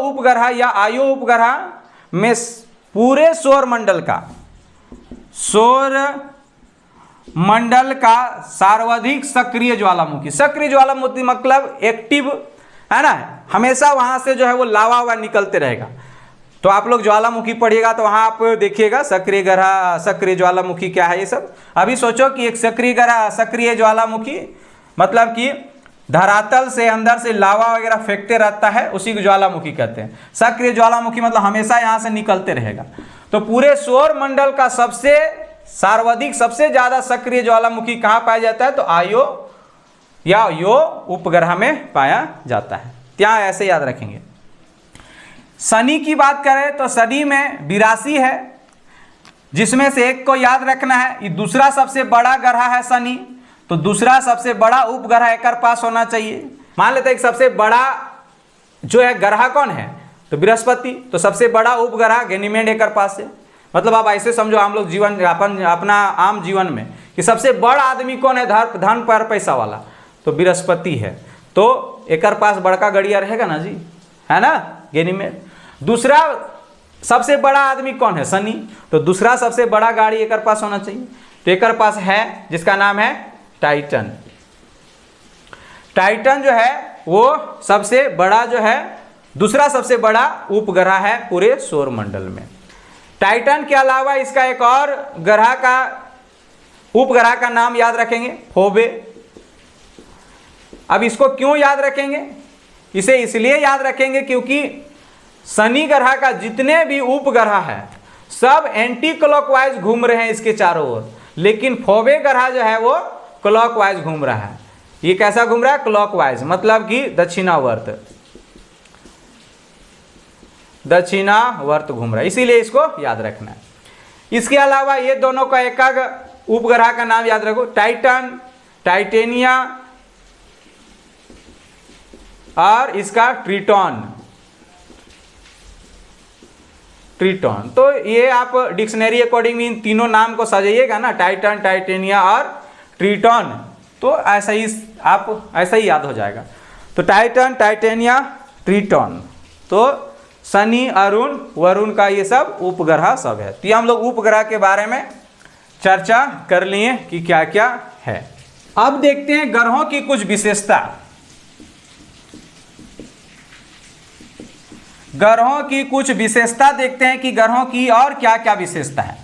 उपग्रह या आयो उपग्रह में पूरे सौर मंडल का सर्वाधिक सक्रिय ज्वालामुखी मतलब एक्टिव है ना, हमेशा वहां से जो है वो लावा निकलते रहेगा। तो आप लोग ज्वालामुखी पढ़िएगा तो वहां आप देखिएगा सक्रिय ग्रह, सक्रिय ज्वालामुखी क्या है ये सब। अभी सोचो कि एक सक्रिय ज्वालामुखी मतलब कि धरातल से अंदर से लावा वगैरह फेंकते रहता है, उसी को ज्वालामुखी कहते हैं। सक्रिय ज्वालामुखी मतलब हमेशा यहां से निकलते रहेगा। तो पूरे सौर मंडल का सबसे ज्यादा सक्रिय ज्वालामुखी कहां पाया जाता है, तो आयो या यो उपग्रह में पाया जाता है। ત્યાં ऐसे याद रखेंगे। शनि की बात करें तो शनि में 82 है, जिसमें से एक को याद रखना है, ये दूसरा सबसे बड़ा ग्रह है शनि। तो दूसरा सबसे बड़ा उपग्रह एक पास होना चाहिए। मान लेते हैं सबसे बड़ा जो है ग्रह कौन है, तो बृहस्पति। तो सबसे बड़ा उपग्रह गैनीमेड एक पास है। मतलब आप ऐसे समझो हम लोग जीवन अपना आम जीवन में कि सबसे बड़ा आदमी कौन है, धन पर पैसा वाला, तो बृहस्पति है। तो एक पास बड़का गड़िया रहेगा ना जी, है ना, गैनीमेड। दूसरा सबसे बड़ा आदमी कौन है, शनि। तो दूसरा सबसे बड़ा गाड़ी एक पास होना चाहिए। तो एक पास है, जिसका नाम है टाइटन। टाइटन जो है वो सबसे बड़ा जो है दूसरा सबसे बड़ा उपग्रह है पूरे सौर मंडल में। टाइटन के अलावा इसका एक और उपग्रह का नाम याद रखेंगे, फोबे। अब इसको क्यों याद रखेंगे, इसे इसलिए याद रखेंगे क्योंकि शनि ग्रह का जितने भी उपग्रह है सब एंटी क्लॉकवाइज घूम रहे हैं इसके चारों ओर, लेकिन फोबे ग्रह जो है वो क्लॉकवाइज घूम रहा है। ये कैसा घूम रहा है, क्लॉकवाइज, मतलब कि दक्षिणावर्त घूम रहा है, इसीलिए इसको याद रखना है। इसके अलावा ये दोनों का एक उपग्रह का नाम याद रखो, टाइटन, टाइटेनिया और इसका ट्रिटॉन। ट्रिटोन। तो ये आप डिक्शनरी अकॉर्डिंग इन तीनों नाम को सजाइएगा ना, टाइटन, टाइटेनिया और ट्रिटोन, तो ऐसा ही आप ऐसा ही याद हो जाएगा। तो टाइटन, टाइटेनिया, ट्रिटोन, तो शनि, अरुण, वरुण का ये सब उपग्रह सब है। तो ये हम लोग उपग्रह के बारे में चर्चा कर लिए कि क्या क्या है। अब देखते हैं ग्रहों की कुछ विशेषता। ग्रहों की कुछ विशेषता देखते हैं कि ग्रहों की और क्या क्या विशेषता है।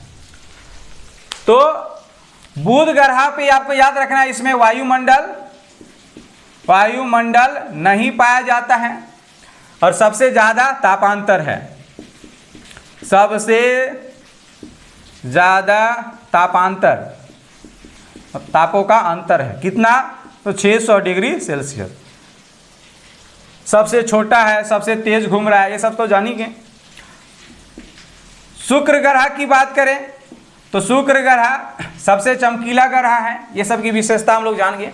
तो बुध ग्रह पे आपको याद रखना है, इसमें वायुमंडल नहीं पाया जाता है और सबसे ज्यादा तापांतर है, सबसे ज्यादा तापांतर, तापों का अंतर है कितना, तो 600 डिग्री सेल्सियस। सबसे छोटा है, सबसे तेज घूम रहा है, ये सब तो जानेंगे। शुक्र ग्रह की बात करें तो शुक्र ग्रह सबसे चमकीला ग्रह है, ये सब की विशेषता हम लोग जान गए।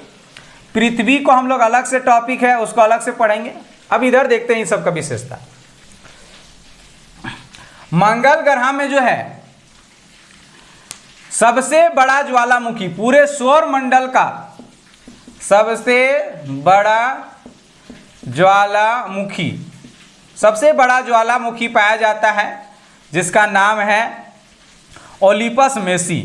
पृथ्वी को हम लोग अलग से टॉपिक है, उसको अलग से पढ़ेंगे। अब इधर देखते हैं इन सब का विशेषता। मंगल ग्रह में जो है सबसे बड़ा ज्वालामुखी, पूरे सौर मंडल का सबसे बड़ा ज्वालामुखी, सबसे बड़ा ज्वालामुखी पाया जाता है, जिसका नाम है ओलिपस मेसी।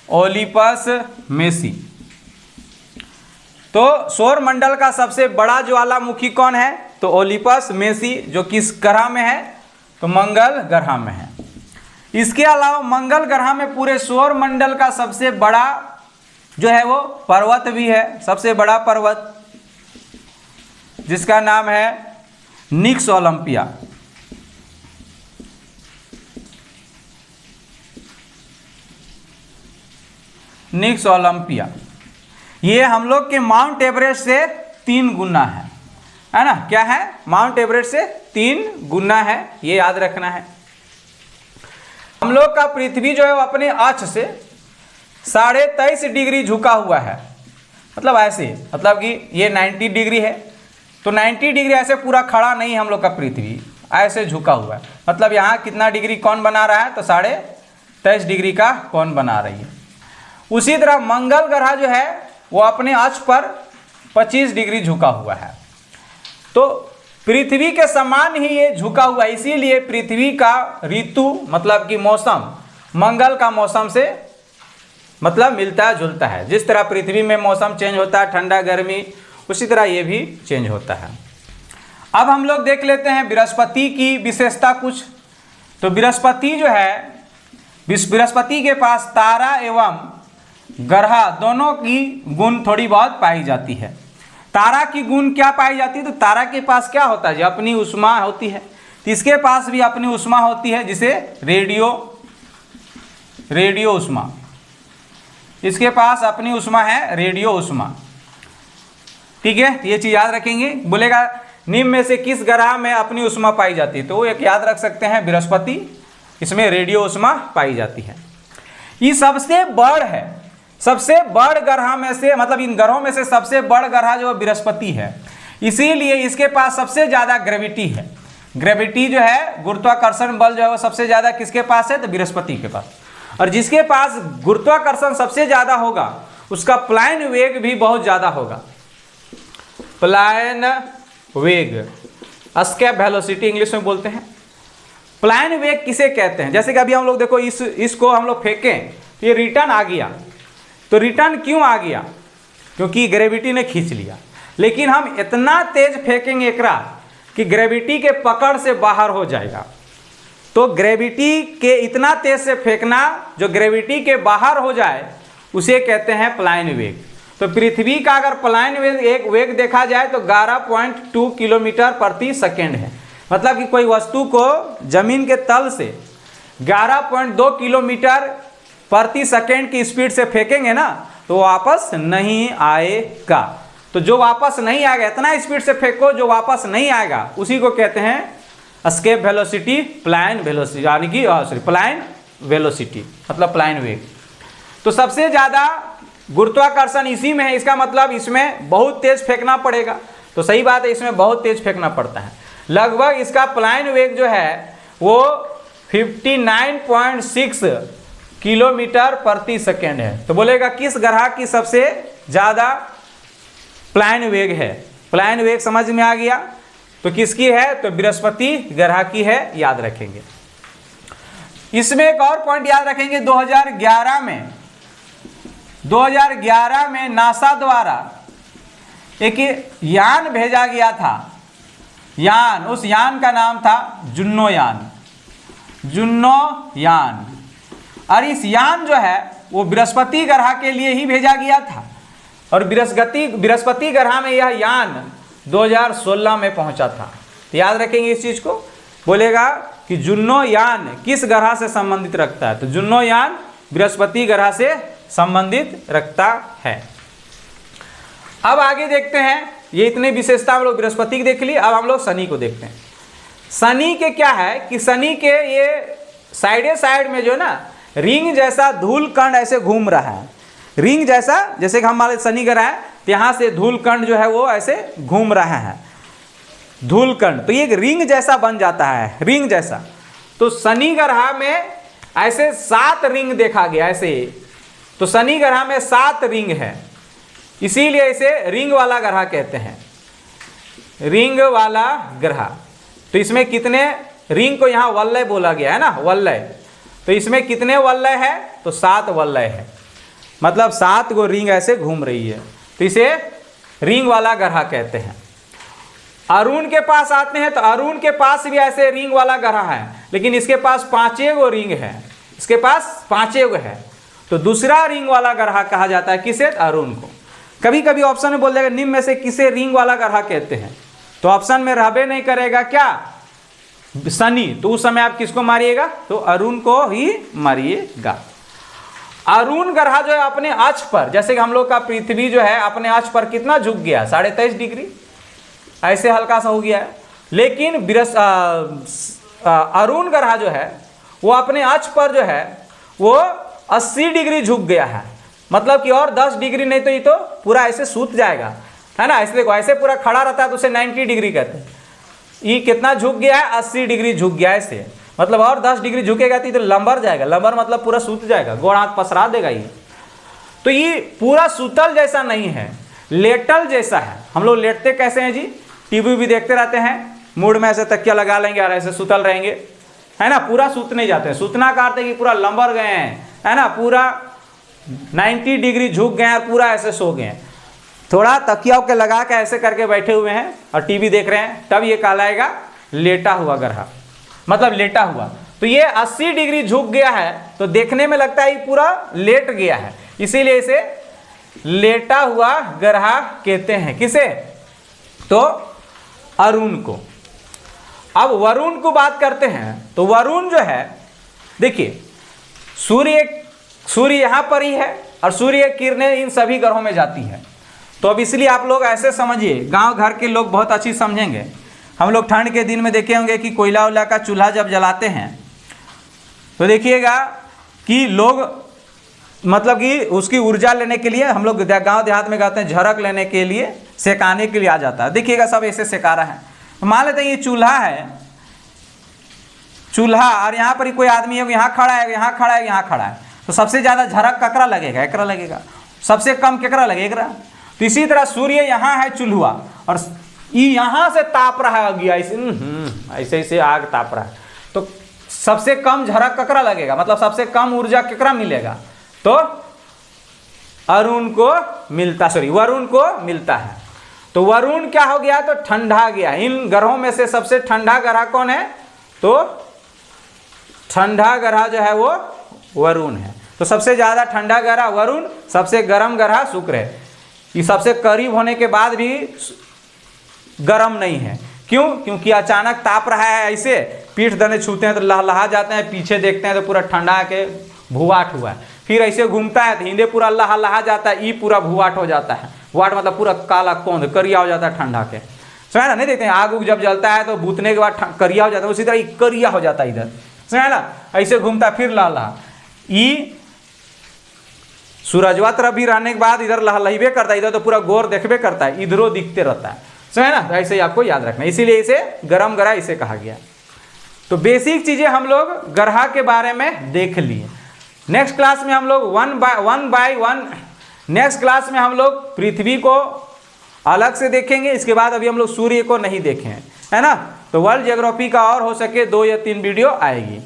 Olympus Messi. तो सौर मंडल का सबसे बड़ा ज्वालामुखी कौन है, तो ओलिपस मेसी, जो किस ग्रह में है, तो मंगल ग्रह में है। इसके अलावा मंगल ग्रह में पूरे सौर मंडल का सबसे बड़ा जो है वो पर्वत भी है, सबसे बड़ा पर्वत, जिसका नाम है निक्स ओलंपिया। निक्स ओलंपिया ये हम लोग के माउंट एवरेस्ट से 3 गुना है ना, क्या है, माउंट एवरेस्ट से 3 गुना है, ये याद रखना है। हम लोग का पृथ्वी जो है वो अपने अक्ष से 23.5 डिग्री झुका हुआ है, मतलब ऐसे, मतलब कि ये 90 डिग्री है, तो 90 डिग्री ऐसे पूरा खड़ा नहीं, हम लोग का पृथ्वी ऐसे झुका हुआ है, मतलब यहाँ कितना डिग्री कौन बना रहा है, तो 23.5 डिग्री का कौन बना रही है। उसी तरह मंगल ग्रह जो है वो अपने अक्ष पर 25 डिग्री झुका हुआ है, तो पृथ्वी के समान ही ये झुका हुआ है, इसीलिए पृथ्वी का ऋतु मतलब कि मौसम मंगल का मौसम से मतलब मिलता जुलता है। जिस तरह पृथ्वी में मौसम चेंज होता है, ठंडा गर्मी, उसी तरह ये भी चेंज होता है। अब हम लोग देख लेते हैं बृहस्पति की विशेषता कुछ। तो बृहस्पति जो है, बृहस्पति के पास तारा एवं ग्रह दोनों की गुण थोड़ी बहुत पाई जाती है। तारा की गुण क्या पाई जाती है, तो तारा के पास क्या होता है, जो अपनी उष्मा होती है, तो इसके पास भी अपनी उष्मा होती है, जिसे रेडियो उष्मा, इसके पास अपनी उष्मा है, रेडियो उष्मा। ठीक है, ये चीज याद रखेंगे। बोलेगा निम्न में से किस ग्रह में अपनी उष्मा पाई जाती है, तो वो एक याद रख सकते हैं, बृहस्पति, इसमें रेडियो उष्मा पाई जाती है। ये सबसे बड़ है, सबसे बड़ ग्रह में से, मतलब इन ग्रहों में से सबसे बड़ ग्रह जो बृहस्पति है, इसीलिए इसके पास सबसे ज्यादा ग्रेविटी है। ग्रेविटी जो है, गुरुत्वाकर्षण बल जो है वो सबसे ज्यादा किसके पास है, तो बृहस्पति के पास। और जिसके पास गुरुत्वाकर्षण सबसे ज्यादा होगा उसका प्लायन वेग भी बहुत ज्यादा होगा। प्लायन वेग, एस्केप वेलोसिटी इंग्लिश में बोलते हैं। प्लायन वेग किसे कहते हैं, जैसे कि अभी हम लोग देखो इसको हम लोग फेंकें तो ये रिटर्न आ गया, तो रिटर्न क्यों आ गया, क्योंकि ग्रेविटी ने खींच लिया। लेकिन हम इतना तेज फेंकेंगे एकरा कि ग्रेविटी के पकड़ से बाहर हो जाएगा। तो ग्रेविटी के इतना तेज से फेंकना जो ग्रेविटी के बाहर हो जाए उसे कहते हैं प्लायन वेग। तो पृथ्वी का अगर प्लायन वेग एक वेग देखा जाए तो 11.2 किलोमीटर प्रति सेकेंड है। मतलब कि कोई वस्तु को जमीन के तल से 11.2 किलोमीटर प्रति सेकेंड की स्पीड से फेंकेंगे ना तो वापस नहीं आएगा। तो जो वापस नहीं आएगा, इतना स्पीड से फेंको जो वापस नहीं आएगा, उसी को कहते हैं एस्केप वेलोसिटी, प्लायन वेलोसिटी, यानी कि प्लायन वेलोसिटी मतलब प्लायन वेग। तो सबसे ज़्यादा गुरुत्वाकर्षण इसी में है, इसका मतलब इसमें बहुत तेज फेंकना पड़ेगा। तो सही बात है, इसमें बहुत तेज फेंकना पड़ता है। लगभग इसका पलायन वेग जो है वो 59.6 किलोमीटर प्रति सेकेंड है। तो बोलेगा किस ग्रह की सबसे ज़्यादा पलायन वेग है। पलायन वेग समझ में आ गया। तो किसकी है, तो बृहस्पति ग्रह की है, याद रखेंगे। इसमें एक और पॉइंट याद रखेंगे, 2011 में नासा द्वारा एक यान भेजा गया था। यान, उस यान का नाम था जुन्नो यान। और इस यान जो है वो बृहस्पति ग्रह के लिए ही भेजा गया था। और बृहस्पति ग्रह में यह यान 2016 में पहुंचा था। तो याद रखेंगे इस चीज को। बोलेगा कि जुन्नो यान किस ग्रह से संबंधित रखता है, तो जुन्नो यान बृहस्पति ग्रह से संबंधित रखता है। अब आगे देखते हैं, ये इतने विशेषता हम लोग बृहस्पति की देख ली। अब हम लोग शनि को देखते हैं। शनि के क्या है कि शनि के ये साइड में जो ना रिंग जैसा धूल कण ऐसे घूम रहा है। रिंग जैसा, जैसे कि हमारे शनि ग्रह है, तो यहाँ से धूल कण जो है वो ऐसे घूम रहा है, धूल कण। तो ये एक रिंग जैसा बन जाता है, रिंग जैसा। तो शनि ग्रह में ऐसे 7 रिंग देखा गया ऐसे। तो शनि ग्रह में 7 रिंग है, इसीलिए इसे रिंग वाला ग्रह कहते हैं, रिंग वाला ग्रह। तो इसमें कितने रिंग को यहाँ वलय बोला गया है ना, वलय। तो इसमें कितने वलय है, तो 7 वलय है, मतलब 7 गो रिंग ऐसे घूम रही है। तो इसे रिंग वाला ग्रह कहते हैं। अरुण के पास आते हैं, तो अरुण के पास भी ऐसे रिंग वाला ग्रह है, लेकिन इसके पास 5 गो रिंग है, इसके पास 5 गो है। तो दूसरा रिंग वाला ग्रह कहा जाता है किसे, अरुण को। कभी कभी ऑप्शन में बोल देगा निम्न में से किसे रिंग वाला ग्रह कहते हैं, तो ऑप्शन में रहबे नहीं करेगा क्या, शनि। तो उस समय आप किसको मारिएगा, तो अरुण को ही मारिएगा। अरुण ग्रह जो है अपने अक्ष पर, जैसे कि हम लोग का पृथ्वी जो है अपने अक्ष पर कितना झुक गया, 23.5 डिग्री ऐसे हल्का सा हो गया है। लेकिन अरुण ग्रह जो है वो अपने अक्ष पर जो है वो 80 डिग्री झुक गया है। मतलब कि और 10 डिग्री नहीं तो ये तो पूरा ऐसे सूत जाएगा, है ना। ऐसे देखो, ऐसे पूरा खड़ा रहता है तो उसे 90 डिग्री कहते हैं। ये कितना झुक गया है, 80 डिग्री झुक गया है ऐसे। मतलब और 10 डिग्री झुकेगा तो लंबर जाएगा, लंबर मतलब पूरा सूत जाएगा, गोड़ हाथ पसरा देगा ये। तो ये पूरा सूतल जैसा नहीं है, लेटल जैसा है। हम लोग लेटते कैसे हैं जी, टीवी भी देखते रहते हैं, मूड में ऐसे तकिया लगा लेंगे और ऐसे सुतल रहेंगे, है ना। पूरा सूत नहीं जाते हैं, सूतना का अर्थ है कि पूरा लंबर गए हैं, है ना, पूरा 90 डिग्री झुक गए हैं और पूरा ऐसे सो गए हैं। थोड़ा तकिया के लगा के ऐसे करके बैठे हुए हैं और टीवी देख रहे हैं, तब ये कहलाएगा लेटा हुआ ग्रह, मतलब लेटा हुआ। तो ये 80 डिग्री झुक गया है, तो देखने में लगता है ये पूरा लेट गया है, इसीलिए इसे लेटा हुआ ग्रह कहते हैं। किसे, तो अरुण को। अब वरुण को बात करते हैं। तो वरुण जो है, देखिए सूर्य यहाँ पर ही है और सूर्य किरणें इन सभी ग्रहों में जाती है। तो अब इसलिए आप लोग ऐसे समझिए, गांव घर के लोग बहुत अच्छी समझेंगे। हम लोग ठंड के दिन में देखे होंगे कि कोयला वोला का चूल्हा जब जलाते हैं तो देखिएगा कि लोग मतलब कि उसकी ऊर्जा लेने के लिए, हम लोग गांव देहात में कहते हैं झरक लेने के लिए, सेकाने के लिए आ जाता है। देखिएगा सब ऐसे सेका रहा है। मान लेते हैं ये चूल्हा है, चूल्हा, और यहाँ पर ही कोई आदमी है, यहाँ खड़ा है, यहाँ खड़ा है, यहाँ खड़ा है। तो सबसे ज़्यादा झरक ककरा लगेगा, एकरा लगेगा। सबसे कम केकरा लगेगा। तो इसी तरह सूर्य यहाँ है चूल्हा और ये यहाँ से ताप रहा है, गया ऐसे ऐसे आग ताप रहा है। तो सबसे कम झरक ककरा लगेगा, मतलब सबसे कम ऊर्जा केकरा मिलेगा, तो अरुण को मिलता, वरुण को मिलता है। तो वरुण क्या हो गया, तो ठंडा गया। इन ग्रहों में से सबसे ठंडा ग्रह कौन है, तो ठंडा ग्रह जो है वो वरुण है। तो सबसे ज़्यादा ठंडा ग्रह वरुण, सबसे गर्म ग्रह शुक्र है। ये सबसे करीब होने के बाद भी गर्म नहीं है। क्यों, क्योंकि अचानक ताप रहा है, ऐसे पीठ दने छूते हैं तो लहलहा जाते हैं, पीछे देखते हैं तो पूरा ठंडा के भूवाट हुआ है। फिर ऐसे घूमता है तो हिंदे पूरा लहलहा जाता है, ई पूरा भूवाट हो जाता है। वाट मतलब पूरा काला कौंध करिया हो जाता है ठंडा के। समझ ना, नहीं देखते हैं आग उग जब जलता है तो भूतने के बाद करिया हो जाता है, उसी तरह करिया हो जाता है इधर। समझ ना, ऐसे घूमता है फिर लहलहा। ई सूरजवा तरफ भी रहने के बाद इधर लहलहिबे करता है, इधर तो पूरा गोर देखबे करता है, इधरों दिखते रहता है, समझे ना। तो ऐसे ही आपको याद रखना, इसीलिए इसे गरम गरा इसे कहा गया। तो बेसिक चीजें हम लोग ग्रह के बारे में देख लिए। नेक्स्ट क्लास में हम लोग one by one next class में हम लोग पृथ्वी को अलग से देखेंगे। इसके बाद अभी हम लोग सूर्य को नहीं देखे हैं, है ना। तो वर्ल्ड ज्योग्राफी का और हो सके 2 या 3 वीडियो आएगी।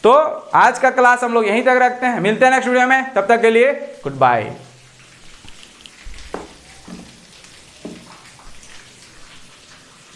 तो आज का क्लास हम लोग यहीं तक रखते हैं, मिलते हैं नेक्स्ट वीडियो में, तब तक के लिए गुड बाय।